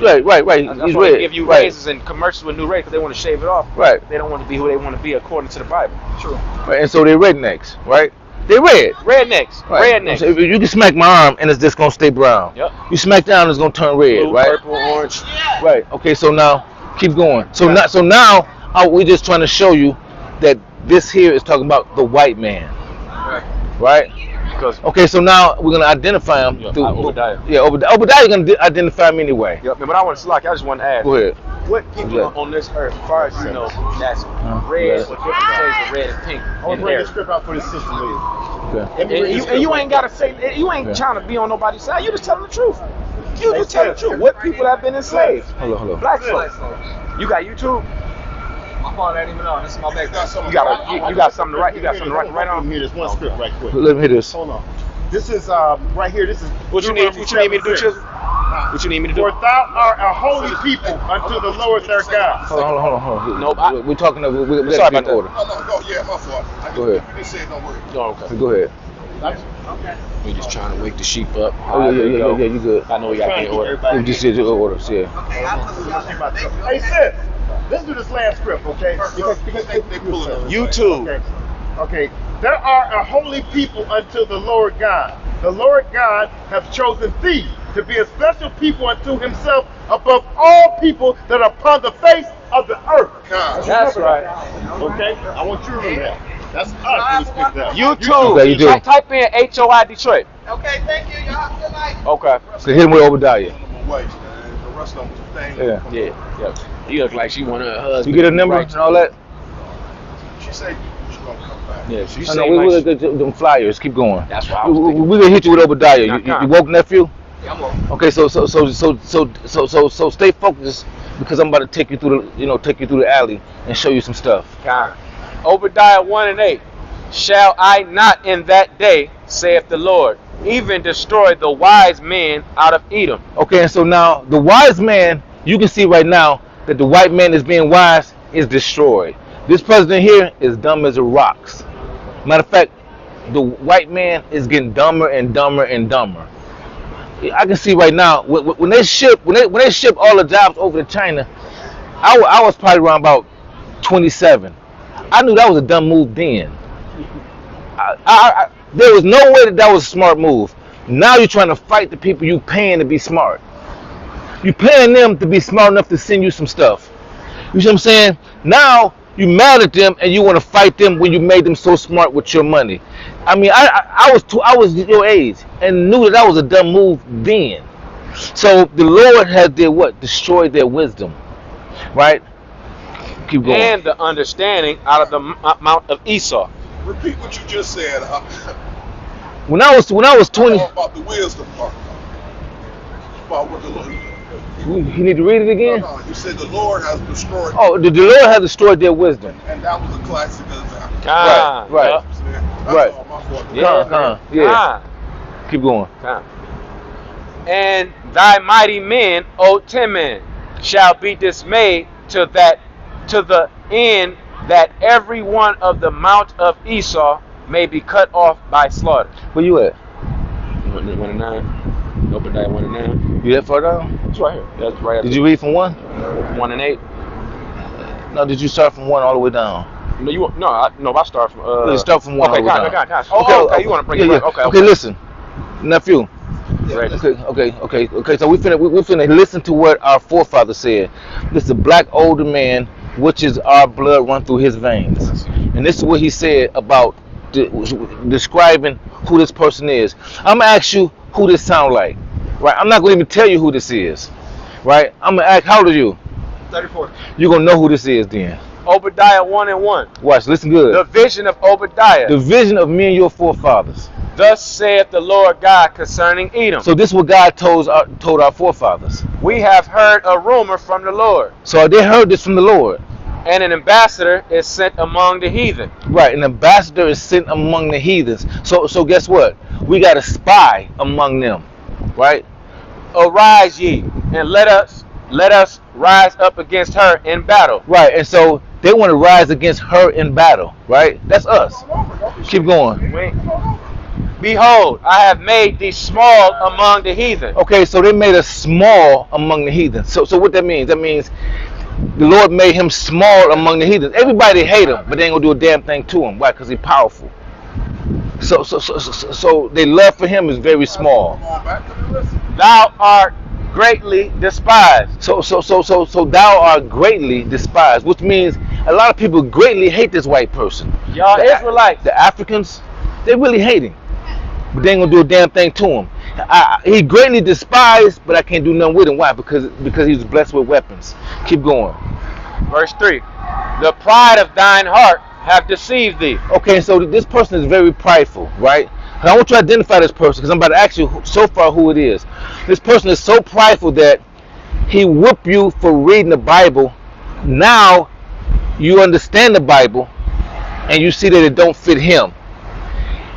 Right. That's He's why red. they give you right. razors and commercials with new razors because they want to shave it off. Right. They don't want to be who they want to be according to the Bible. True. Right. And so they're rednecks, right? They're red. Rednecks. Right. Rednecks. So if you can smack my arm and it's just gonna stay brown. Yep. You smack down, it's gonna turn red, Blue, right? purple, orange. Right. Okay. So now keep going. So now we're just trying to show you that this here is talking about the white man, right? Because Okay. So now we're gonna identify him through Obadiah. Yeah, Obadiah gonna identify him anyway. Yep. But I want to like I just want to ask. Go ahead. What people on this earth, as far as you know, that's red with different shades of red and pink I want and to bring hair. the script out for this sister lady. Okay. And you ain't gotta say you ain't trying to be on nobody's side. You just telling the truth. You just telling the truth. What people have been enslaved? Hold on. Black folks. You got YouTube. My phone ain't even on. This is my back. You got something to write. You got something to write Let on. me hear this one script right quick. Let me hear this. Hold on. This is right here. This is What you need me to do, Chisel? What you need me to do? For thou art a holy people unto the Lord their God. Hold on. Nope, We're talking of we're Sorry in about that. order. No, yeah, my fault. Go ahead. You didn't say it, don't worry. Oh, okay. Go ahead. We just trying to wake the sheep up. Oh yeah, you good. I know we got to get in order. You just did your orders, yeah. Hey sis, let's do this last script, okay? Because They pulling it. YouTube. Okay. There are a holy people unto the Lord God. The Lord God hath chosen thee to be a special people unto himself above all people that are upon the face of the earth. That's right. Okay? I want you to remember that. That's us when we speak that. YouTube. Okay, you do. Type in HOI Detroit. Okay, thank you. Y'all have a good night. Okay. So hit him with Obadiah. Minimum wage, man. The rest of them things. Yeah. You look like she want her husband. You get a number Right. and all that? She said she's gonna come back. Yeah, she No, say we like will them flyers. Keep going. That's what I was thinking. We're gonna hit you with Obadiah. Nah, You woke, nephew? Yeah, I'm on. Okay, so stay focused because I'm about to take you through the alley and show you some stuff. Obadiah 1 and 8. Shall I not in that day, saith the Lord, even destroy the wise men out of Edom? Okay, and so now the wise man, you can see right now that the white man is being wise is destroyed. This president here is dumb as a rocks. Matter of fact, the white man is getting dumber and dumber and dumber. I can see right now when they ship all the jobs over to China, I was probably around about 27. I knew that was a dumb move then. There was no way that was a smart move. Now you're trying to fight the people you paying to be smart. You paying them to be smart enough to send you some stuff. You see what I'm saying? Now you mad at them and you want to fight them when you made them so smart with your money. I mean, I was your age and knew that was a dumb move then. So the Lord did what? Destroyed their wisdom, right? Keep going. And the understanding out of the mount of Esau. Repeat what you just said. When I was 20, About the wisdom part. About what the Lord. you need to read it again. No, you said the Lord has destroyed. Oh, the Lord has destroyed their wisdom. And that was a classic example. Right. That's Right. all my fault. Yeah. Keep going. And thy mighty men, O Timon, shall be dismayed to the end that every one of the mount of Esau may be cut off by slaughter. Where you at? 1 and 9. Obadiah 1 and 9. You that far down? It's right here. That's right. Did you read from 1? 1 and 8. No, did you start from 1 all the way down? No, I start from. You start from 1 all the way down. Okay, you want to bring it back? Okay, listen, nephew. Right. Okay. So we finna listen to what our forefather said. This is a black older man, which is our blood run through his veins, and this is what he said about describing who this person is. I'm gonna ask you who this sound like, right? I'm not gonna even tell you who this is, right? I'm gonna ask, how old are you? 34. You're gonna know who this is then. Obadiah 1 and 1. Watch, listen good. The vision of Obadiah. The vision of me and your forefathers. Thus saith the Lord God concerning Edom. So this is what God told our forefathers. We have heard a rumor from the Lord, So they heard this from the Lord. and an ambassador is sent among the heathen. Right, an ambassador is sent among the heathens. So guess what? We got a spy among them, right? Arise ye, and let us rise up against her in battle. Right, and so they want to rise against her in battle, right? That's us. Keep going. Wait. Behold, I have made thee small among the heathen. Okay, so they made us small among the heathens. So what that means? That means the Lord made him small among the heathens. Everybody hate him, but they ain't gonna do a damn thing to him. Why? Because he's powerful. So their love for him is very small. Thou art greatly despised. So thou art greatly despised, which means a lot of people greatly hate this white person. Y'all Israelites. The Africans, they really hate him, but they ain't gonna do a damn thing to him. He greatly despised, but I can't do nothing with him. Why? Because he's blessed with weapons. Keep going. Verse 3. The pride of thine heart have deceived thee. Okay, so this person is very prideful, right? And I want you to identify this person because I'm about to ask you so far who it is. This person is so prideful that he whoop you for reading the Bible. Now you understand the Bible and you see that it don't fit him.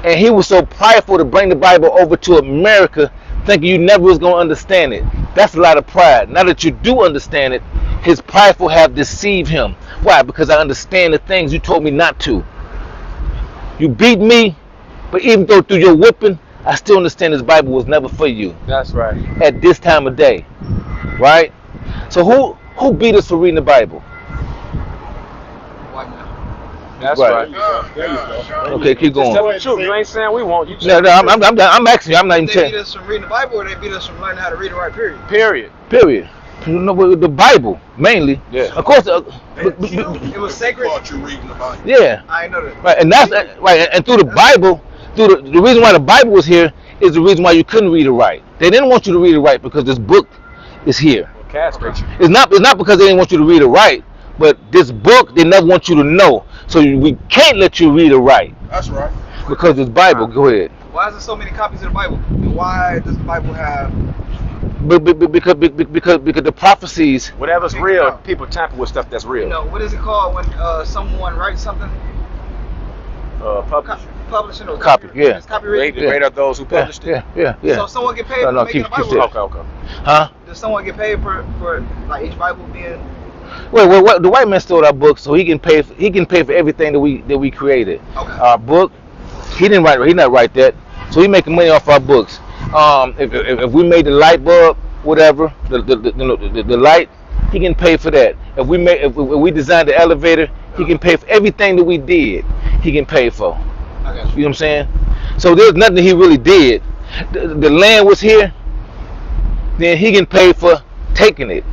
And he was so prideful to bring the Bible over to America, thinking you never was going to understand it. That's a lot of pride. Now that you do understand it, his prideful have deceived him. Why? Because I understand the things you told me not to. You beat me, but even though through your whipping, I still understand this Bible was never for you. That's right. At this time of day, right? So who beat us for reading the Bible? That's right. Okay, keep going. Tell the truth. You ain't saying we won't. You No, I'm asking you. I'm not even They telling. beat us from reading the Bible, or they beat us from learning how to read and write, period? Period. You know, the Bible mainly. Yeah. Of course. It was sacred. Thought you reading the Bible. Yeah. I ain't know that. Right, and that's right. And through the Bible, through the reason why the Bible was here is the reason why you couldn't read it right. They didn't want you to read it right because this book is here. Castrate you. It's not because they didn't want you to read it right, but this book they never want you to know. So we can't let you read it right That's right. because it's Bible. Go ahead. Why is there so many copies of the Bible? And why does the Bible have? Because the prophecies. Whatever's real, people tamper with stuff that's real. You know, what is it called when someone writes something? Publishing or Copy, yeah. It's copyrighted. The rate of those who published it. Yeah. So someone get paid No, for making keep a Bible? that. Okay. Huh? Does someone get paid for like each Bible being? Well, the white man stole our book, so he can pay for everything that we created. Okay. Our book, he didn't write. He not write that, so he making money off our books. If we made the light bulb, whatever, the light, he can pay for that. If we designed the elevator, he can pay for everything that we did. He can pay for. I got You know what I'm saying? So there's nothing that he really did. The land was here, then he can pay for taking it.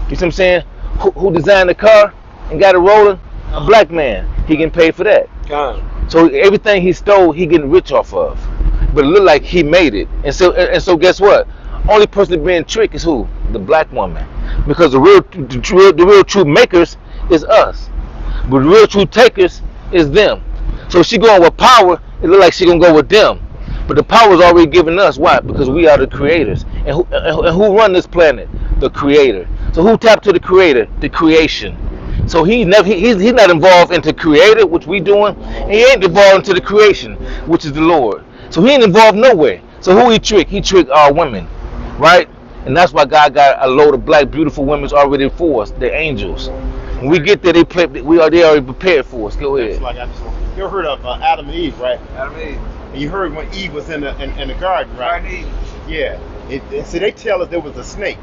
You see what I'm saying? Who designed the car and got it rolling? A black man. He can pay for that. So everything he stole, he getting rich off of. But it looked like he made it. And so guess what? Only person being tricked is who? The black woman. Because the real true makers is us. But the real true takers is them. So she going with power, it look like she gonna go with them. But the power is already given us. Why? Because we are the creators. And who run this planet? The creator. So who tapped to the creator? The creation. So he's not involved into creator, which we doing, and he ain't involved into the creation, which is the Lord. So he ain't involved nowhere. So who he tricked? He tricked our women, right? And that's why God got a load of black beautiful women already for us, the angels. When we get there, they already prepared for us. Go ahead. You ever heard of Adam and Eve, right? Adam and Eve. And you heard when Eve was in the garden, right? Garden Eve. Yeah. So they tell us there was a snake,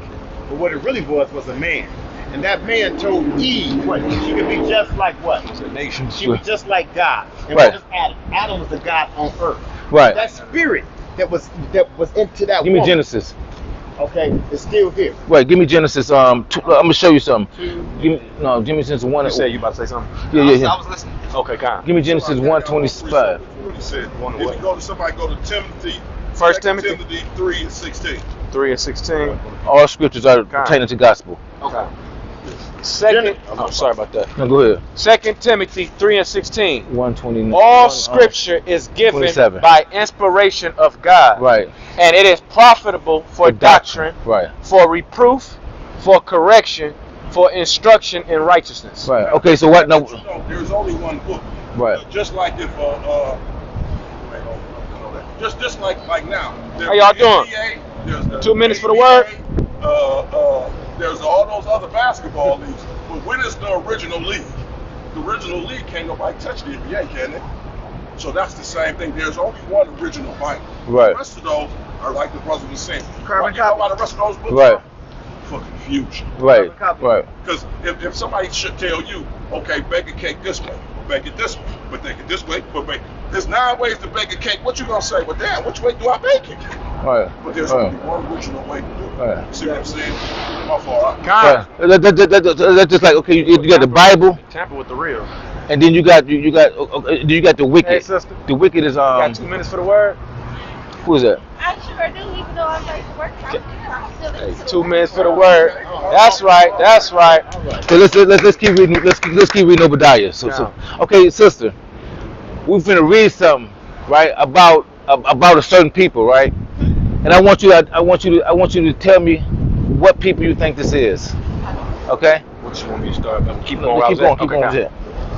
but what it really was a man. And that man told Eve what? She could be just like what? It's a nation. She was just like God. And Right. what was Adam? Adam was the God on earth. Right. That spirit that was into that Give me woman, Genesis. okay, is still here. Wait, give me Genesis. I'm gonna show you something. Give me Genesis 1. You said you about to say something? Yeah. I was listening. Okay, Con. Give me Genesis 1:25. He said, if you go to Timothy, 1 2 Timothy 3 and 16. 3 and 16. All scriptures are pertaining to gospel. Okay. Second, I'm sorry about that. No, go ahead. 2 Timothy 3:16. 129. All scripture is given 27. by inspiration of God. Right. And it is profitable for doctrine, Right. for reproof, for correction, for instruction in righteousness. Right. Okay, so what? No. There's only one book. Right. Just like if just like now. How y'all doing? There's the 2 minutes for the NBA, word. There's all those other basketball leagues. But when is the original league? The original league can't nobody touch the NBA, can they? So that's the same thing. There's only one original Bible. Right. The rest of those are like the brother was saying. Carbon You know copy. why the rest of those books Right. are? For confusion. Right. Copy. Right. Because if somebody should tell you, okay, bake a cake this way, bake it this way, but bake it this way, but bake. There's 9 ways to bake a cake. What you gonna say? Well, damn, which way do I bake it? Right. But there's Right. only one original way to do it. Right. See what I'm saying? My fault. Right. That's just like, okay, you got the Bible, Tamper with the real. and then you got the wicked. Hey, sister. The wicked is Got 2 minutes for the word? who is that? I sure do, even though I'm late to work. I'm still Hey, 2 minutes for the word. That's right. That's right. So let's keep reading. Let's keep reading Obadiah. So okay, sister, we're finna read something, right, about a certain people, right? And I want you to tell me what people you think this is. Okay? What you want me to start? Keep Keep going.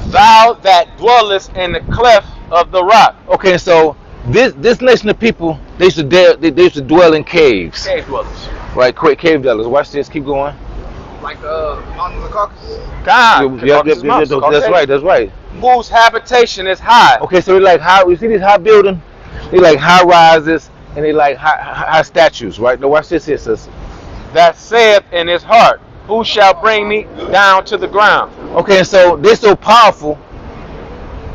Thou that dwellest in the cleft of the rock. Okay, so this nation of people, they used to dwell in caves, Cave dwellers. right? Cave dwellers. Watch this. Keep going. Like mountains of Caucasus. God. That's right. Whose habitation is high. Okay, so they like high. You see these high buildings? They like high rises and they like high statues, right? Now watch this here, sister. That saith in his heart, who shall bring me down to the ground? Okay, so they're so powerful.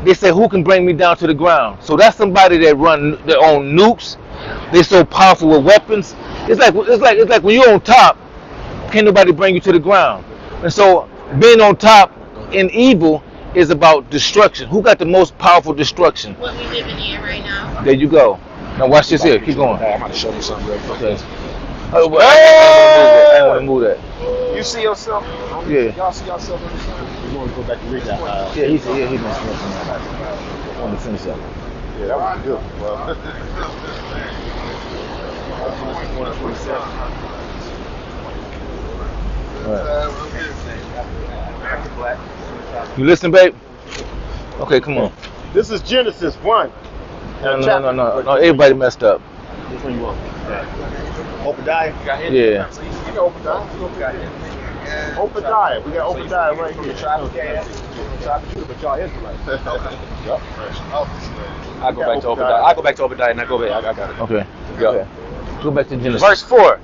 They say, who can bring me down to the ground? So that's somebody that run their own nukes. They're so powerful with weapons. It's like when you're on top, can't nobody bring you to the ground. And so being on top in evil is about destruction. Who got the most powerful destruction? what we living in right now. There you go. Now watch this here. Keep going. I'm about to show you something real quick. Okay. Oh, well, I ain't want to move that. You see yourself? Yeah. Y'all see yourself on the screen? You want to go back and read that? Yeah, he's gonna finish that. I want to finish that. Yeah, that was good. Well, 127. Right. You listen, babe? Okay, come on. This is Genesis 1. No. Everybody messed up. Which one you want? Obadiah? Yeah. We got Obadiah. We got Obadiah right here. But y'all Israelites. I go back to Obadiah. I go back to Obadiah and I go back. I got it. Okay. Go. Okay. Go back to Genesis. Verse 4.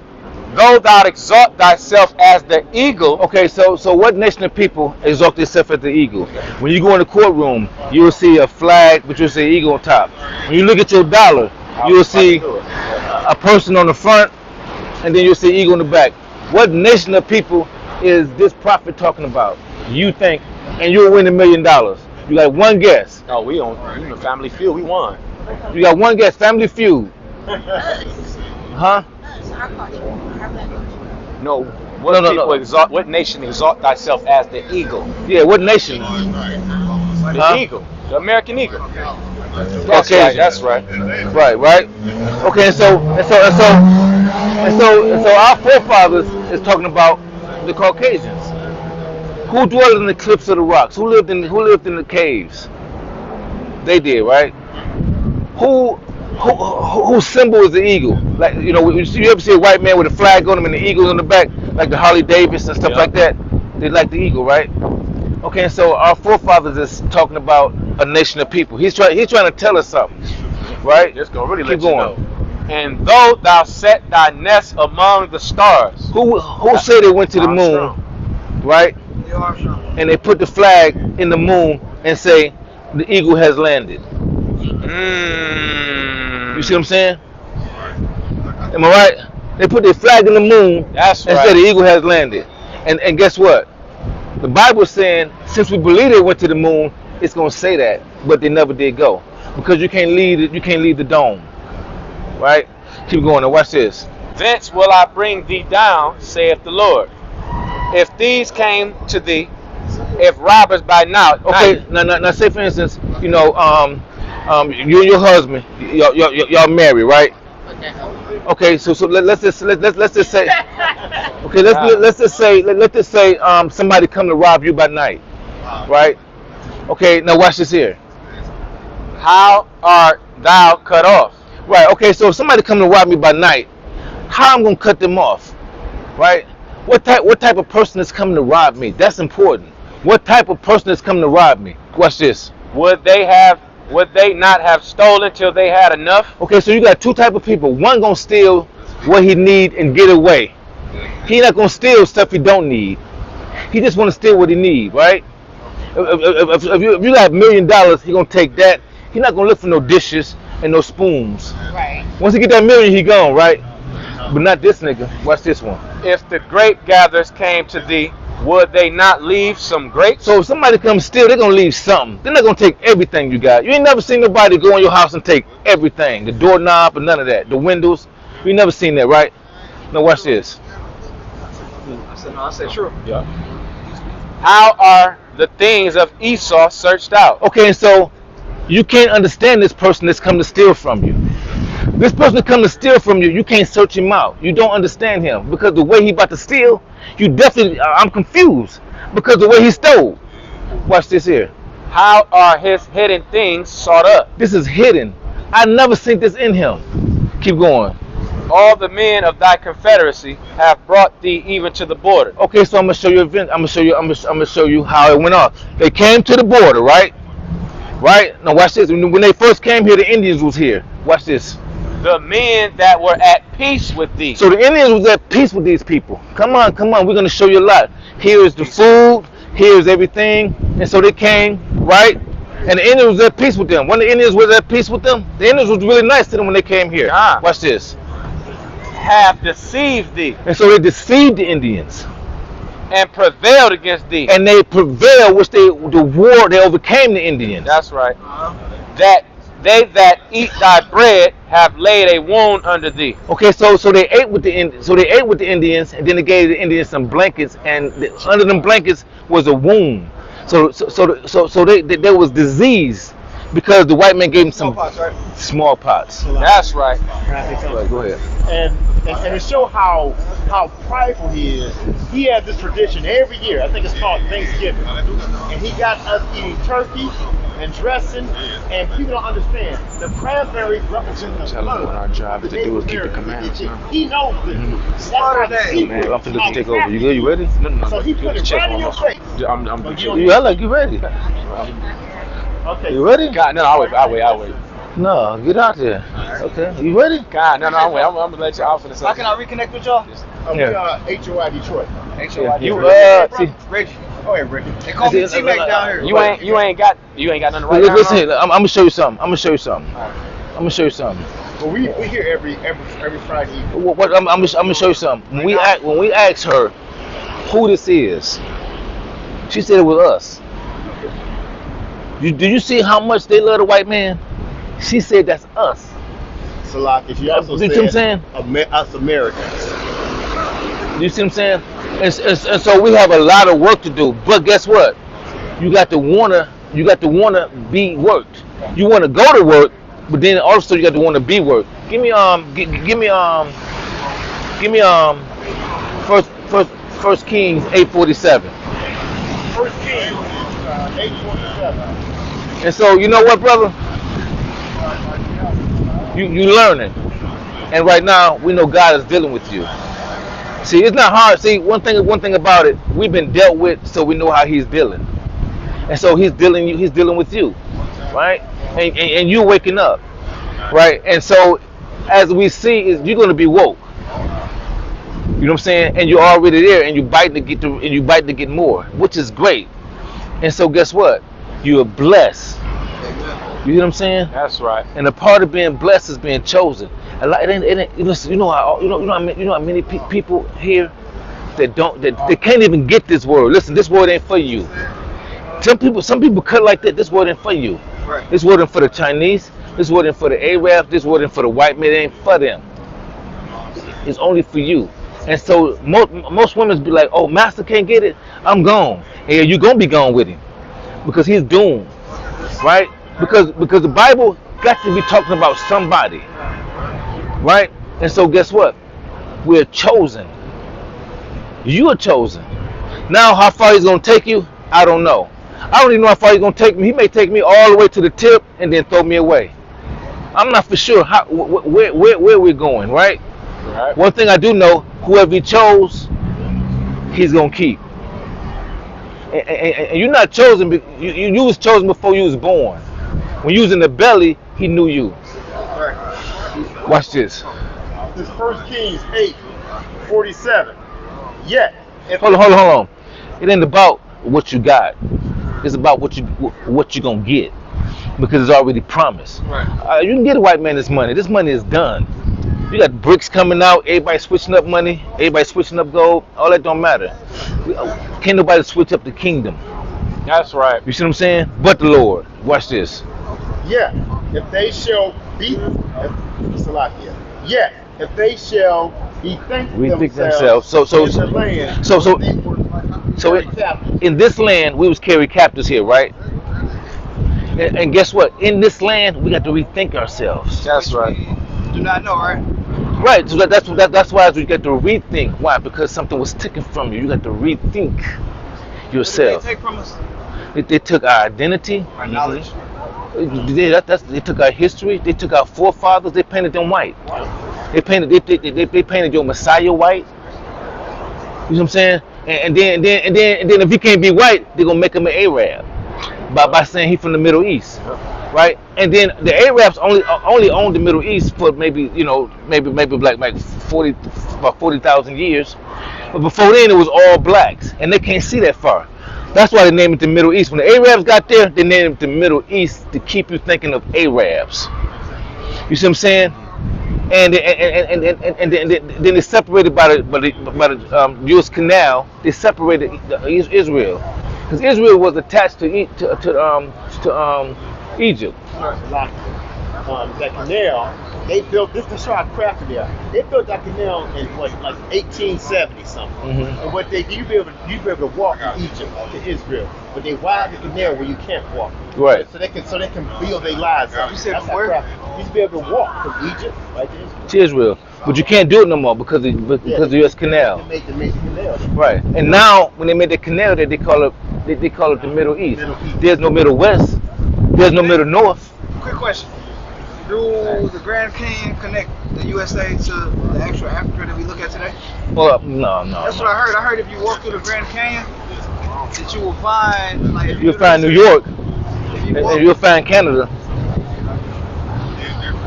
Though thou exalt thyself as the eagle. Okay, so what nation of people exalt themselves as the eagle? When you go in the courtroom, you will see a flag, but you'll see an eagle on top. When you look at your dollar, you will see a person on the front, and then you'll see eagle in the back. What nation of people is this prophet talking about? You think, and you'll win $1 million. You got one guess. No, we on the Family Feud. We won. You got one guess. Family Feud. Huh? Our culture, our black culture. No. What exalt? What nation exalt thyself as the eagle? Yeah. What nation? The eagle. The American eagle. That's Okay. right. That's right. Right. Okay, so our forefathers is talking about the Caucasians. Who dwelled in the cliffs of the rocks? Who lived in the caves? They did, right? Whose symbol is the eagle? Like, you know, you ever see a white man with a flag on him and the eagles on the back, like the Harley Davidson and stuff like that? They like the eagle, right? Okay, so our forefathers is talking about a nation of people. He's trying to tell us something, right? Just gonna really Keep let you going. know. And though thou set thy nest among the stars. Who said they went to the moon, right? And they put the flag in the moon and say the eagle has landed. You see what I'm saying? Am I right? They put their flag in the moon and said the eagle has landed. And guess what? The Bible is saying since we believe they went to the moon, it's gonna say that, but they never did go because you can't leave the dome, right? Keep going. Now watch this. Thence will I bring thee down, saith the Lord. If thieves came to thee, if robbers by night. Okay, now say for instance, you and your husband, y'all married, right? Okay, so let's just say, okay, let's just say somebody come to rob you by night, right? Okay, now watch this here. How art thou cut off? Right. Okay, so if somebody come to rob me by night, how I'm gonna cut them off, right? What type of person is coming to rob me? That's important. What type of person is coming to rob me? Watch this. Would they not have stolen till they had enough? Okay, so you got two type of people. One gonna steal what he need and get away. He not gonna steal stuff he don't need. He just want to steal what he need, right? If you got $1 million, he gonna take that. He not gonna look for no dishes and no spoons. Right. Once he get that million, he gone, right? But not this nigga. Watch this one. If the grape gatherers came to thee, would they not leave some grapes? So if somebody comes steal, they're gonna leave something. They're not gonna take everything you got. You ain't never seen nobody go in your house and take everything. The doorknob and none of that. The windows. You never seen that, right? Now watch this. I said true. Yeah. How are the things of Esau searched out? Okay, and so you can't understand this person that's come to steal from you. This person that come to steal from you, you can't search him out. You don't understand him because the way he about to steal, you definitely. I'm confused because the way he stole. Watch this here. How are his hidden things sought up? This is hidden. I never seen this in him. Keep going. All the men of thy confederacy have brought thee even to the border. Okay, so I'm gonna show you. I'm gonna show you how it went off. They came to the border, right? Right. Now watch this. When they first came here, the Indians was here. Watch this. The men that were at peace with thee. So the Indians was at peace with these people. Come on. We're gonna show you a lot. Here is the food. Here is everything. And so they came, right? And the Indians was at peace with them. When the Indians was at peace with them, the Indians was really nice to them when they came here. Watch this. Have deceived thee. And so they deceived the Indians. And prevailed against thee. And they prevailed, they overcame the Indians. That's right. That they that eat thy bread have laid a wound under thee. Okay, so they ate with the Indians, and then they gave the Indians some blankets, and under them blankets was a wound. So there was disease because the white man gave them some smallpox. That's right. Go ahead. And to show how prideful he is, he has this tradition every year. I think it's called Thanksgiving, and he got us eating turkey and dressing, and people don't understand. The cranberry represents the blood. What our job is to do is keep the commandments. He knows this. Man, I'm finna take over. You good? You ready? So he put it right in your face. You act like you ready. Okay. You ready? God, no, I'll wait. No, get out there. Okay, you ready? God, no, I'll wait. I'm gonna let you off in a second. How can I reconnect with y'all? We are HOI Detroit. HOI You Detroit. see. Reggie. Go ahead, Reggie. They call me T-Mac down here. You ain't got nothing right now. Listen, I'm gonna show you something. I'm gonna show you something. Well, we here every Friday evening. I'm gonna show you something. When we asked her who this is, she said it was us. Do you see how much they love the white man? She said that's us. Salak, she also You see what I'm saying? Us Americans. You see what I'm saying? And so we have a lot of work to do. But guess what? You got to wanna be worked. You wanna go to work, but then also you got to wanna be worked. Give me First Kings 8:47. First Kings 8:47. And so you know what, brother? You learning. And right now we know God is dealing with you. See, it's not hard. See, one thing about it, we've been dealt with, so we know how he's dealing. And so he's dealing with you. Right? And you're waking up. Right? And so as we see is you're gonna be woke. You know what I'm saying? And you're already there and you bite to get more, which is great. And so guess what? You are blessed. You know what I'm saying? That's right. And a part of being blessed is being chosen. You know how many people here that can't even get this word. Listen, this word ain't for you. Some people cut like that. This word ain't for you. Right. This word ain't for the Chinese. This word ain't for the Arabs. This word ain't for the white man. It ain't for them. It's only for you. And so most women be like, "Oh, master can't get it. I'm gone." And you're gonna be gone with him because he's doomed, right? Because the Bible got to be talking about somebody, right? And so guess what? We're chosen. You are chosen. Now, how far he's gonna take you, I don't know. I don't even know how far he's gonna take me. He may take me all the way to the tip and then throw me away. I'm not for sure how where we're going, right? Right. One thing I do know, whoever he chose, he's gonna keep. And you're not chosen. You was chosen before you was born. When you was in the belly, he knew you. Watch this. This 1 Kings 8:47. Yet, if Hold on. It ain't about what you got. It's about what you gonna get, because it's already promised. Right. You can get a white man this money. This money is done. You got bricks coming out. Everybody switching up money. Everybody switching up gold. All that don't matter. Can't nobody switch up the kingdom. That's right. You see what I'm saying? But the Lord. Watch this. Yet, if they shall yet, if they shall bethink Rethink themselves themselves. in the land, So they were carried captive. in this land, we was carried captives here, right? And guess what? In this land, we got to rethink ourselves. That's right. Do not know, right? Right. So that's why we got to rethink. Why? Because something was taken from you. You got to rethink What yourself. did they take from us? They took our identity. Our knowledge. They took our history. They took our forefathers. They painted them white. They painted your Messiah white. You know what I'm saying? And then if he can't be white, they're gonna make him an Arab by saying he's from the Middle East, right? And then the Arabs only owned the Middle East for maybe like 40,000 years. But before then, it was all blacks, and they can't see that far. That's why they named it the Middle East. When the Arabs got there, they named it the Middle East to keep you thinking of Arabs. You see what I'm saying? And then they separated by the U.S. Canal. They separated Israel, because Israel was attached to Egypt. That canal, they built this to show how crafty they are. They built that canal in like 1870 something. And what they do, you be able to walk from Egypt to Israel, but they widen the canal where you can't walk. Right. So they can build their lives up. You said That's how where? crafty. You used to be able to walk from Egypt right to Israel. To Israel, but you can't do it no more because of the U.S. Canal. They made the canal. Right. And now when they made the canal, there they call it the Middle East. Middle East. There's no Middle West. There's no Middle North. Quick question. Do the Grand Canyon connect the USA to the actual Africa that we look at today? Well, no. That's what I heard. I heard if you walk through the Grand Canyon, that you will find, like, if You'll find New York, if you and walk, you'll find Canada.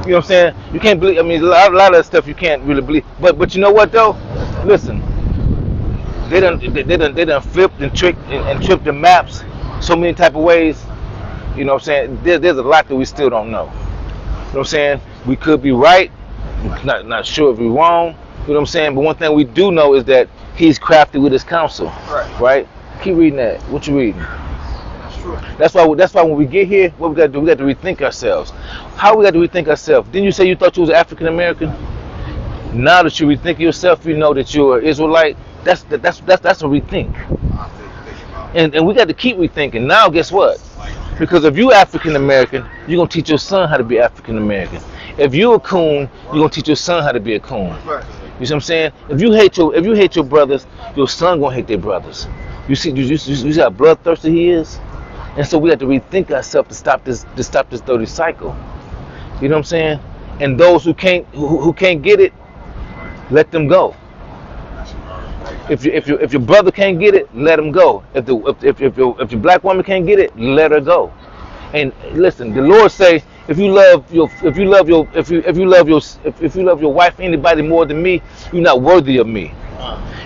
You know what I'm saying? You can't believe. I mean, a lot of that stuff you can't really believe. But you know what though? Listen, they done flipped and tricked and tripped the maps so many type of ways. You know what I'm saying? There's a lot that we still don't know. You know what I'm saying? We could be right, not sure if we're wrong. You know what I'm saying? But one thing we do know is that he's crafty with his counsel. Right? Keep reading that. What you reading? That's why when we get here, what we got to do? We got to rethink ourselves. How we got to rethink ourselves? Didn't you say you thought you was African American? Now that you rethink yourself, you know that you're an Israelite. That's a rethink. And we got to keep rethinking. Now, guess what? Because if you African American, you're gonna teach your son how to be African American. If you a coon, you're gonna teach your son how to be a coon. Right. You see what I'm saying? If you hate your brothers, your son gonna hate their brothers. You see how bloodthirsty he is? And so we have to rethink ourselves to stop this dirty cycle. You know what I'm saying? And those who can't get it, let them go. If your brother can't get it, let him go. If your black woman can't get it, let her go. And listen, the Lord say, if you love your wife, anybody more than me, you're not worthy of me.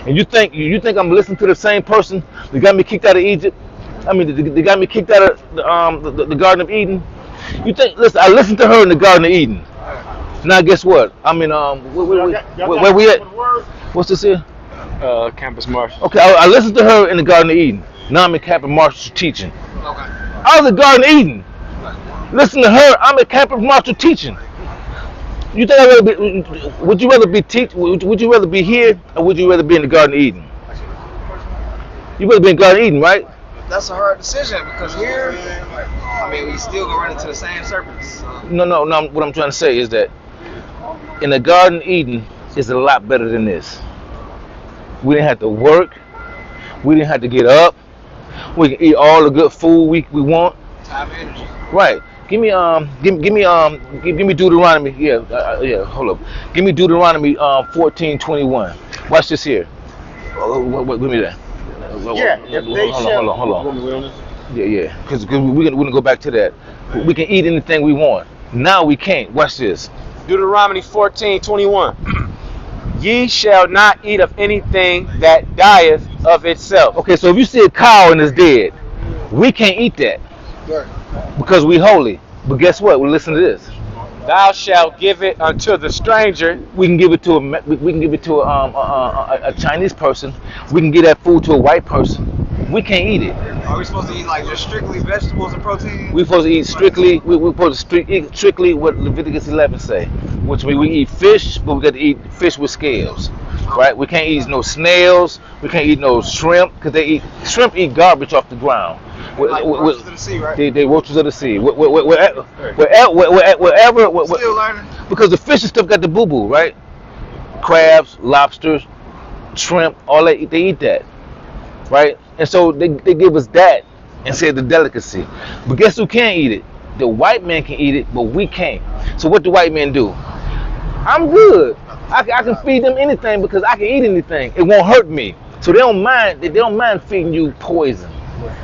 And you think I'm listening to the same person that got me kicked out of Egypt? I mean, they got me kicked out of the Garden of Eden. You think? Listen, I listened to her in the Garden of Eden. Now guess what? I mean, where we at? What's this here? Campus Marshall. Okay, I listened to her in the Garden of Eden. Now I'm in Campus Marshall teaching. okay. I was in Garden of Eden. Listen to her. I'm at Campus Marshall teaching. You think I'd rather be? Would you rather be Would you rather be here, or would you rather be in the Garden of Eden? You rather be in Garden of Eden, right? That's a hard decision because here, I mean, we still gonna run into the same serpents. No. What I'm trying to say is that in the Garden of Eden is a lot better than this. We didn't have to work. We didn't have to get up. We can eat all the good food we want. Time and energy. Right. Give me Deuteronomy. Yeah. Hold up. Give me Deuteronomy 14:21. Watch this here. Give me that. Yeah, if they shall. Hold on. Yeah. Because we're gonna go back to that. We can eat anything we want. Now we can't. Watch this. Deuteronomy 14:21. Ye shall not eat of anything that dieth of itself. Okay, so if you see a cow and it's dead, we can't eat that because we holy. But guess what? Well, listen to this. Thou shalt give it unto the stranger. We can give it to a Chinese person. We can give that food to a white person. We can't eat it. Are we supposed to eat like just strictly vegetables and protein? We're supposed to eat strictly. We're supposed to eat strictly what Leviticus 11 say, which means we eat fish, but we got to eat fish with scales, right? We can't eat no snails. We can't eat no shrimp because shrimp eat garbage off the ground. Like roaches of the sea, right? They roaches of the sea. Wherever. Still learning. Because the fish and stuff got the boo boo, right? Crabs, lobsters, shrimp, all they eat that, right? And so they give us that and say the delicacy. But guess who can't eat it? The white man can eat it, but we can't. So what do white men do? I'm good. I can feed them anything because I can eat anything. It won't hurt me. So they don't mind. They don't mind feeding you poison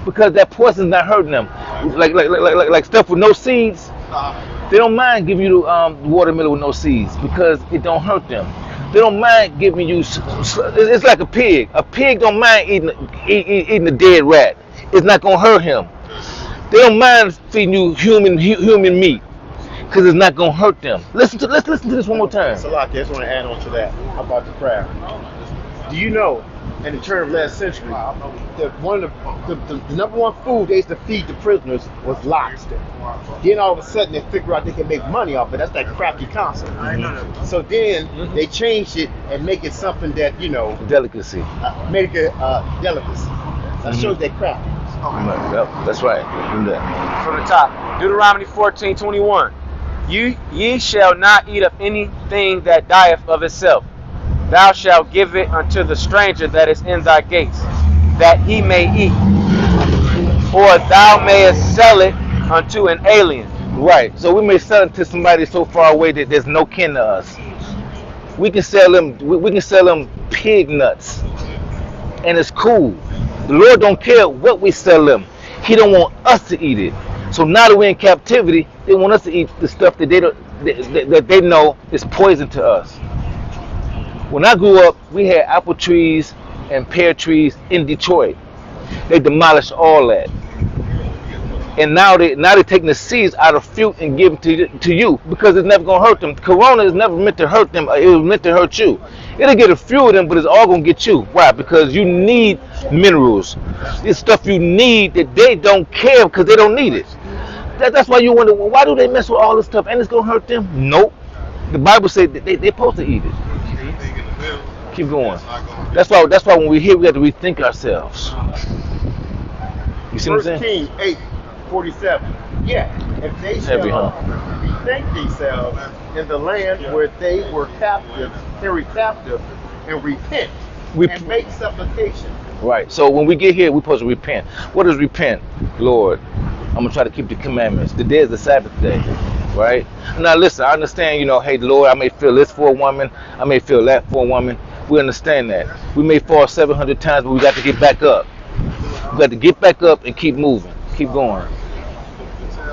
because that poison's not hurting them. Like stuff with no seeds. They don't mind giving you the watermelon with no seeds because it don't hurt them. They don't mind giving you. It's like a pig. A pig don't mind eating a dead rat. It's not gonna hurt him. They don't mind feeding you human meat because it's not gonna hurt them. Let's listen to this one more time. Salaki, I just want to add on to that about the crab. Do you know, in the turn of last century, that one of the number one food they used to feed the prisoners was lobster. Then all of a sudden they figure out they can make money off it. That's that crafty concept. So then they changed it and make it something that, you know, Delicacy. make it delicacy. That shows that crafty. Yep, that's right. Do that. From the top. Deuteronomy 14:21. Ye shall not eat of anything that dieth of itself. Thou shalt give it unto the stranger that is in thy gates, that he may eat. Or thou mayest sell it unto an alien. Right. So we may sell it to somebody so far away that there's no kin to us. We can sell them. We can sell them pig nuts, and it's cool. The Lord don't care what we sell them. He don't want us to eat it. So now that we're in captivity, they want us to eat the stuff that they know is poison to us. When I grew up, we had apple trees and pear trees in Detroit. They demolished all that. And now they're taking the seeds out of fruit and giving to you because it's never gonna hurt them. Corona is never meant to hurt them. It was meant to hurt you. It'll get a few of them, but it's all gonna get you. Why? Because you need minerals. It's stuff you need that they don't care because they don't need it. That's why you wonder, well, why do they mess with all this stuff and it's gonna hurt them? Nope. The Bible says that they're supposed to eat it. Keep going. That's why when we're here, we have to rethink ourselves. You see what I'm saying? 8:47. Yeah, if they shall bethink themselves in the land where they were captive, carried captive, and repent and make supplication. Right. So when we get here, we're supposed to repent. What is repent? Lord, I'm gonna try to keep the commandments. Today is the Sabbath day, right? Now listen, I understand. You know, hey Lord, I may feel this for a woman, I may feel that for a woman. We understand that. We may fall 700 times, but we got to get back up. We got to get back up and keep moving, keep going.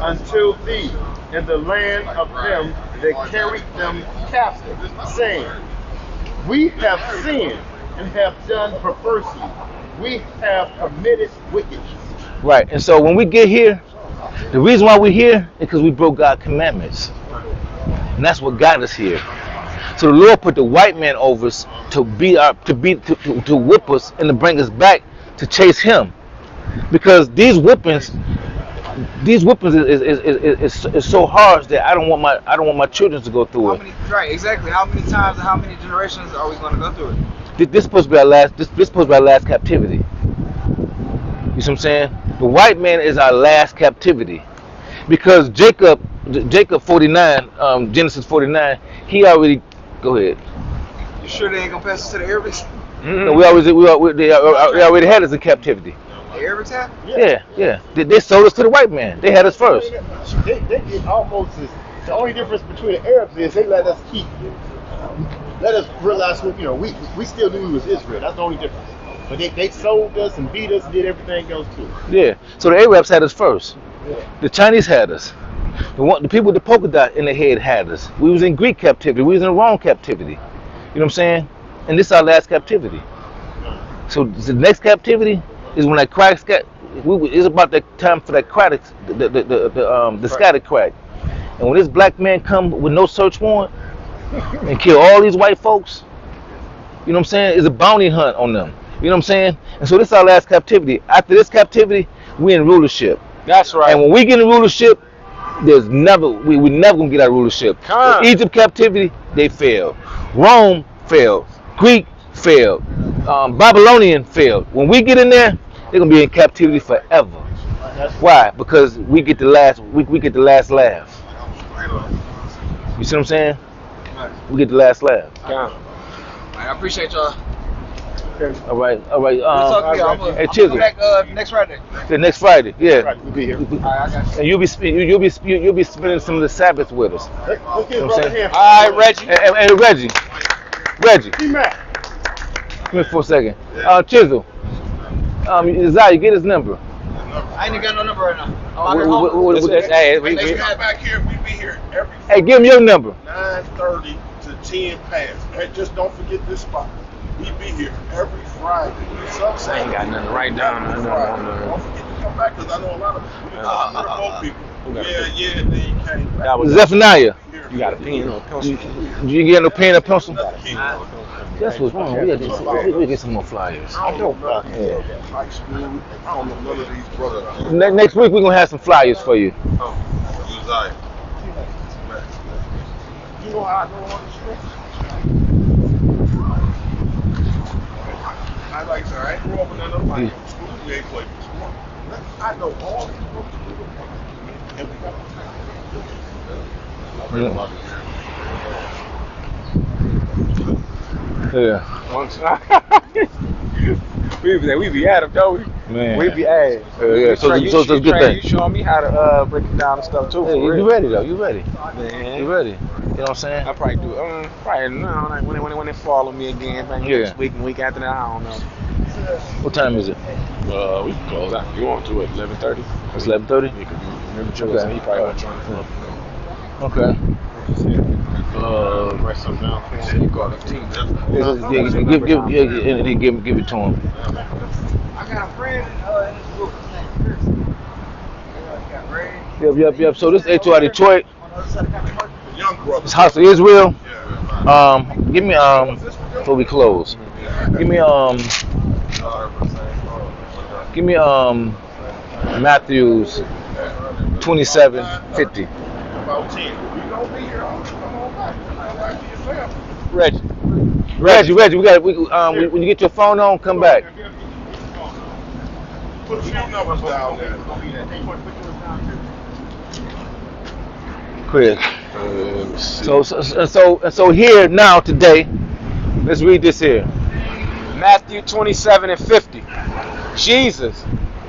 Until thee in the land of them that carried them captive, saying, we have sinned and have done perversely. We have committed wickedness. Right. And so when we get here, the reason why we're here is because we broke God's commandments. And that's what got us here. So the Lord put the white man over us to whip us and to bring us back to chase him. Because these whippings, these whippings is so harsh that I don't want my children to go through How it. many? Right, exactly. How many times and how many generations are we going to go through it? This supposed to be our last. This supposed to be our last captivity. You see what I'm saying? The white man is our last captivity, because Jacob 49, Genesis 49, he already. Go ahead. You sure they ain't gonna pass us to the Arabics? No, they already had us in captivity. The Arabics have? Yeah. They sold us to the white man. They had us first. They get almost as, the only difference between the Arabs is they let us realize, we still knew we was Israel. That's the only difference. But they sold us and beat us and did everything else too. Yeah. So the Arabs had us first. Yeah. The Chinese had us. The people with the polka dot in the head had us. We was in Greek captivity. We was in the wrong captivity. You know what I'm saying? And this is our last captivity. So the next captivity is when that crack got. It's about that time for that crack, the scatter crack. And when this black man come with no search warrant and kill all these white folks, you know what I'm saying? It's a bounty hunt on them. You know what I'm saying? And so this is our last captivity. After this captivity, we in rulership. That's right. And when we get in rulership, we're never gonna get our rulership. Egypt captivity, they failed. Rome failed. Greek failed. Babylonian failed. When we get in there, they're gonna be in captivity forever. Why? Because we get the last laugh. You see what I'm saying? We get the last laugh. I appreciate y'all. All right. Hey, I'll come back next Friday. The next Friday, yeah. Right, we'll be here. All right, I got you. And you'll be spending some of the Sabbath with us. Let's get You know what I'm brother saying? here. All right, Reggie. And Reggie, T-Mac. come here for a second. Chisel, Zai, get his number. I ain't got no number right now. Hey, Come back here. We be here every hey, give him your number. 9:30 to 10 past. And just don't forget this spot. We be here every Friday. I ain't got nothing to write down. Don't forget to come back, because I know a lot of people. Yeah, they came back. Zephaniah, You got a pen or a pencil? you get no pen or pencil? That's what's wrong. We get some more flyers. I don't know high school. I don't know none of these brothers. Next week we're gonna have some flyers for you. You know how I know all this stuff? I like to say, I ain't grew up in none of my school. We ain't played school. I know all these books. And we got Yeah. we be at them, don't we? Man. We be at. Yeah. So it's a good thing. You showing me how to break it down and stuff too. Hey, you ready though? You ready? Man. You ready? You know what I'm saying? I probably do. Probably no, like when they follow me again, maybe next week and week after that, I don't know. What time is it? We can close out. You want to at 11:30? It's 11:30. Remember Joe said he probably wasn't trying to come up. Okay. Write something down. You call it team. Give it to him. I got a friend in this group. His name Chris. Yep. So this is HOI Detroit. On the other side of the country. young brothers. It's House of Israel. Give me before we close. Give me Matthew's 27:50. About 10. We gonna be here. Come on back. Reggie, we got when you get your phone on, come back. Put a few numbers down there. Chris. So here now today, let's read this here. Matthew 27:50. Jesus,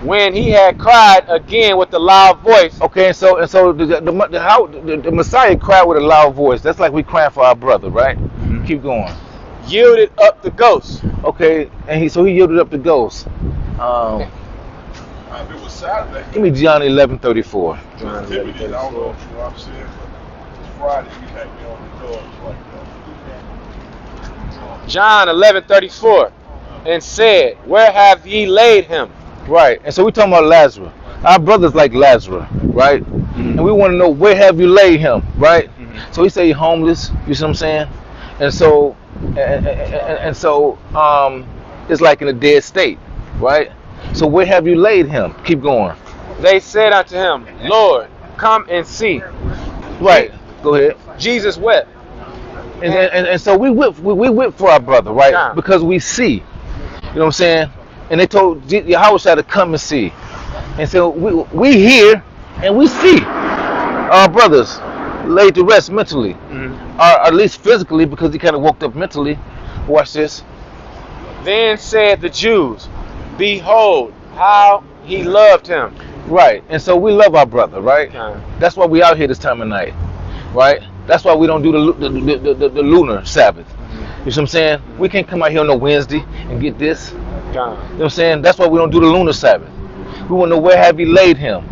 when he had cried again with a loud voice. Okay, and so the Messiah cried with a loud voice. That's like we crying for our brother, right? Mm-hmm. Keep going. Yielded up the ghost. Okay, and he yielded up the ghost. It was Saturday. Give me John 11:34. I don't know what I'm saying. It's Friday. You can't be on the doors like that. John 11:34, and said, where have ye laid him? Right, and so we talking about Lazarus. Our brother's like Lazarus, right? Mm-hmm. And we want to know, where have you laid him, right? Mm-hmm. So he say he's homeless. You see what I'm saying? And so it's like in a dead state, right? So where have you laid him? Keep going. They said unto him, Lord, come and see. Right. Go ahead. Jesus wept. And so we whip for our brother, right? Yeah. Because we see. You know what I'm saying? And they told Yahweh to come and see. And so we hear and we see our brothers laid to rest mentally, or at least physically, because he kind of woke up mentally. Watch this. Then said the Jews, Behold, how he loved him. Right. And so we love our brother, right? Yeah. That's why we out here this time of night, right? That's why we don't do the lunar Sabbath. You know what I'm saying? We can't come out here on a Wednesday and get this. You know what I'm saying? That's why we don't do the lunar Sabbath. We want to know where have he laid him.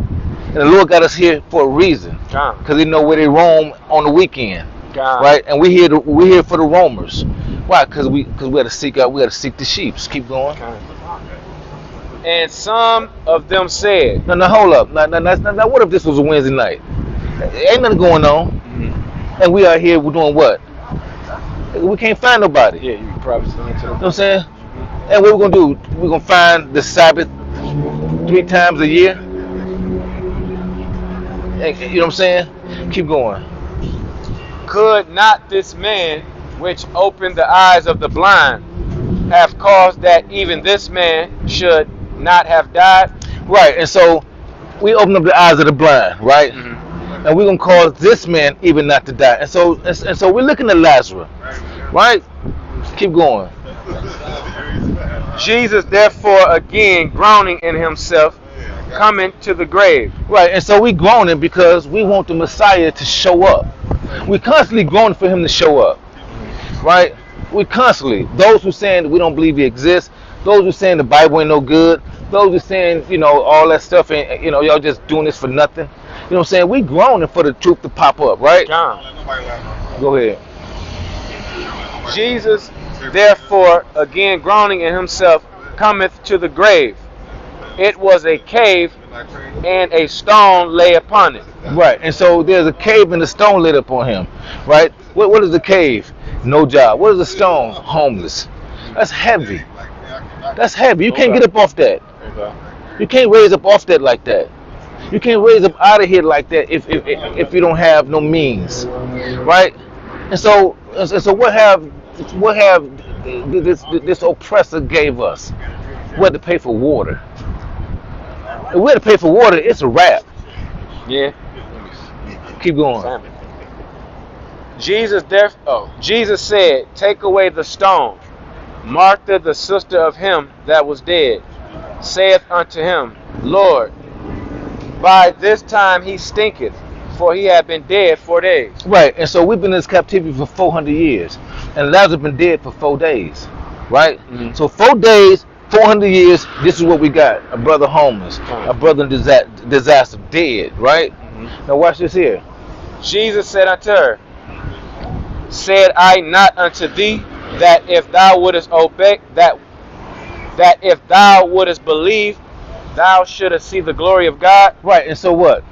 And the Lord got us here for a reason. Because he know where they roam on the weekend. Right? And we here for the roamers. Why? Because we had to seek out, we had to seek the sheep. Keep going. And some of them said, Now hold up. Now what if this was a Wednesday night? Ain't nothing going on. And we are here, we're doing what? We can't find nobody. Yeah, you probably still into You know what I'm saying? And what we're going to do, we're going to find the Sabbath 3 times a year. And, you know what I'm saying? Keep going. Could not this man, which opened the eyes of the blind, have caused that even this man should not have died? Right, and so we open up the eyes of the blind, right? And we're going to cause this man even not to die. And so we're looking at Lazarus, right? Keep going. Jesus therefore again groaning in himself, coming to the grave. Right, and so we groaning because we want the Messiah to show up. We constantly groaning for him to show up, right? We constantly. Those who saying we don't believe he exists, those who saying the Bible ain't no good, those who saying, you know, all that stuff, and you know, y'all just doing this for nothing. You know what I'm saying? We groaning for the truth to pop up, right? Go ahead. Jesus therefore again groaning in himself cometh to the grave. It was a cave, and a stone lay upon it. Right, and so there's a cave and a stone lit upon him, right? What is a cave? No job. What is a stone? Homeless. That's heavy. That's heavy. You can't get up off that. You can't raise up off that like that. You can't raise up out of here like that if you don't have no means, right? And so what have this oppressor gave us? We had to pay for water. If we had to pay for water, it's a wrap. Yeah. Keep going. Jesus said, Take away the stone. Martha, the sister of him that was dead, saith unto him, Lord, by this time he stinketh, for he had been dead 4 days. Right, and so we've been in this captivity for 400 years, and Lazarus been dead for 4 days, right? So 4 days, 400 years, this is what we got. A brother homeless, a brother in disaster, dead, right? Now watch this here. Jesus said unto her, Said I not unto thee, that if thou wouldest obey, that if thou wouldest believe, thou shouldest see the glory of God? Right, and so what?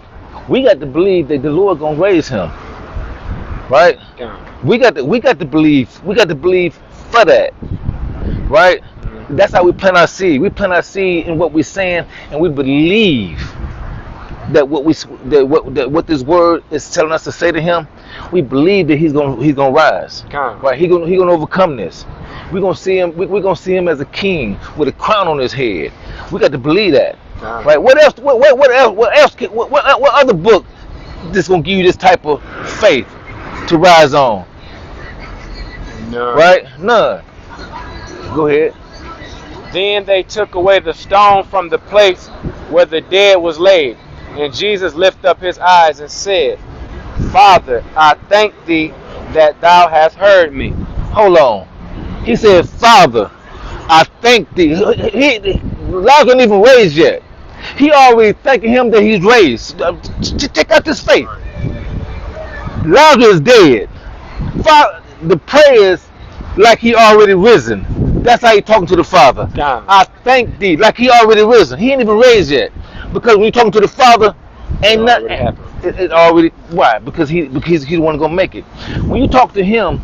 We got to believe that the Lord gonna raise him, right? We got to believe. We got to believe for that, right? That's how we plant our seed. We plant our seed in what we're saying, and we believe that what this word is telling us to say to him. We believe that he's gonna rise, right? He's gonna overcome this. We're gonna see him. We're gonna see him as a king with a crown on his head. We got to believe that, right? What else? What other book that's gonna give you this type of faith to rise on? None. Right? None. Go ahead. Then they took away the stone from the place where the dead was laid. And Jesus lifted up his eyes and said, Father, I thank thee that thou hast heard me. Hold on. He said, Father, I thank thee. Lazarus ain't even raised yet. He already thanking him that he's raised. Check out this faith. Lazarus is dead. Father, the prayers like he already risen. That's how he talking to the Father. I thank thee, like he already risen. He ain't even raised yet. Because when you talking to the Father, ain't nothing. It already. Why? Because he's the one gonna make it. When you talk to him,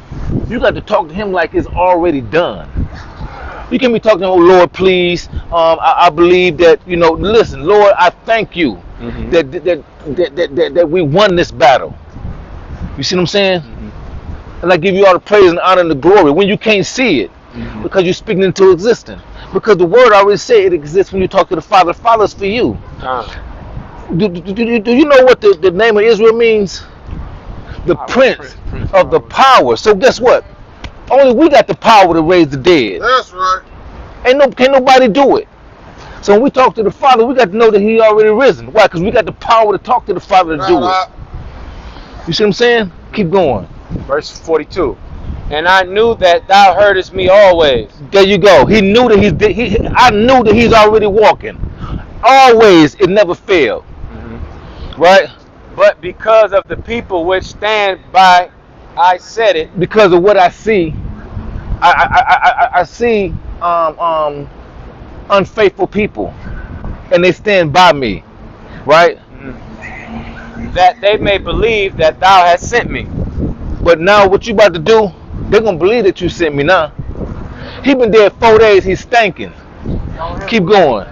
you got to talk to him like it's already done. You You can be talking, oh Lord, please. I believe that, listen, Lord, I thank you that we won this battle. You see what I'm saying? And I give you all the praise and honor and the glory when you can't see it, because you're speaking into existence. Because the word already said it exists when you talk to the Father. The Father's for you. Do you know what the name of Israel means? The prince of the power. So guess what? Only we got the power to raise the dead. That's right. Can't nobody do it. So when we talk to the Father, we got to know that He already risen. Why? Because we got the power to talk to the Father to do it. You see what I'm saying? Keep going. Verse 42. And I knew that thou heardest me always. There you go. He knew that I knew that he's already walking. Always, it never failed. Right? But because of the people which stand by, I said it. Because of what I see, I see unfaithful people, and they stand by me, right? That they may believe that thou hast sent me. But now what you about to do, they're going to believe that you sent me now. He been dead 4 days, he's stinking. Keep going.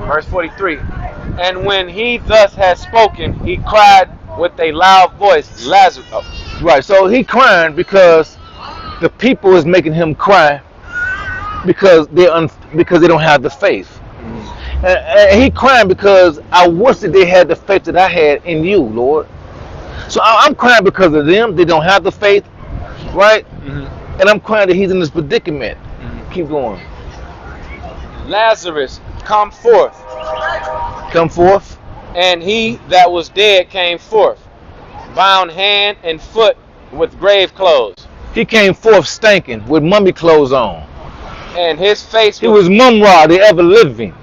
Verse 43. And when he thus had spoken, he cried with a loud voice, Lazarus. Oh. Right, so he crying because the people is making him cry because they don't have the faith. And he crying because I wish that they had the faith that I had in you, Lord. So I'm crying because of them. They don't have the faith, right? And I'm crying that he's in this predicament. Keep going. Lazarus, come forth. Come forth. And he that was dead came forth, bound hand and foot with grave clothes. He came forth stinking with mummy clothes on. And his face He was Mumra, the ever living,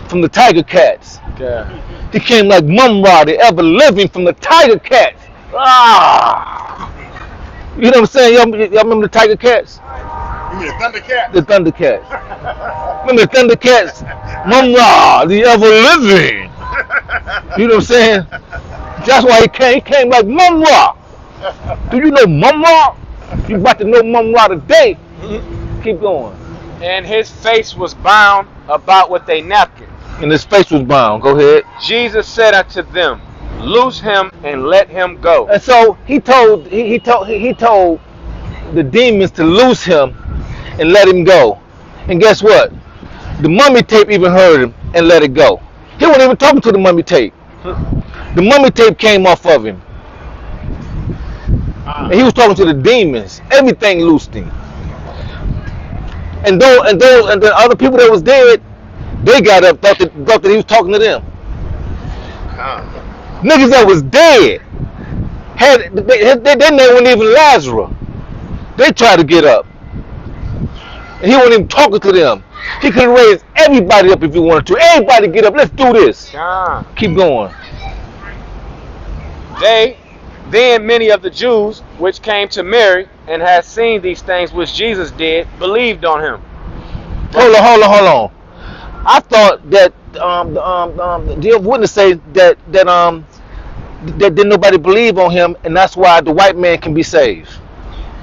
from the Tiger Cats. Yeah. He came like Mumra, the ever living, from the Tiger Cats. You know what I'm saying? Y'all remember the Tiger Cats? You mean the Thundercats? The Thundercats. Remember the Thundercats? Mumra, the ever living. You know what I'm saying? That's why he came. He came like Mumra. Do you know Mumra? You about to know Mumra today. Keep going. And his face was bound about with a napkin. And his face was bound. Go ahead. Jesus said unto them, loose him and let him go. And so he told the demons to loose him and let him go. And guess what? The mummy tape even heard him and let it go. He wasn't even talking to the mummy tape. The mummy tape came off of him. And he was talking to the demons. Everything loosed him. And the other people that was dead, they got up, thought that he was talking to them. Niggas that was dead, their name wasn't even Lazarus. They tried to get up. And he wasn't even talking to them. He could have raised everybody up if he wanted to. Everybody get up, let's do this. Keep going. Then many of the Jews which came to Mary and had seen these things which Jesus did, believed on him. Hold on. I thought that the Jehovah's Witness say that didn't nobody believe on him, and that's why the white man can be saved.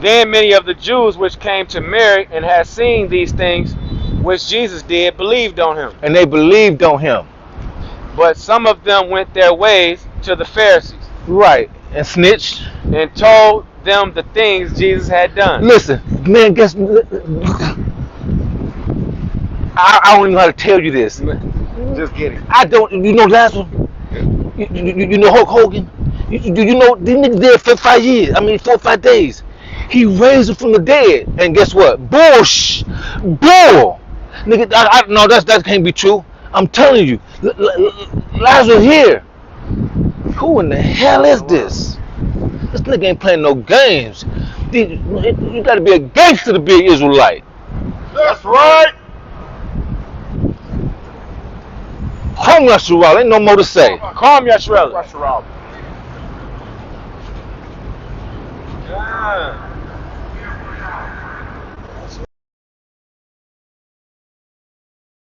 Then many of the Jews which came to Mary and had seen these things which Jesus did, believed on him. And they believed on him. But some of them went their ways to the Pharisees. Right. And snitched. And told them the things Jesus had done. Listen, man, I don't even know how to tell you this. Just kidding. I don't. You know Lazarus? You know Hulk Hogan? You know these niggas dead for 5 years? 4 or 5 days. He raised him from the dead, and guess what? Bull. Nigga, no, that can't be true. I'm telling you, Lazarus here. Who in the hell is this? This nigga ain't playing no games. You gotta be a gangster to be an Israelite. That's right. Calm Yashua, ain't no more to say. Calm Yashua.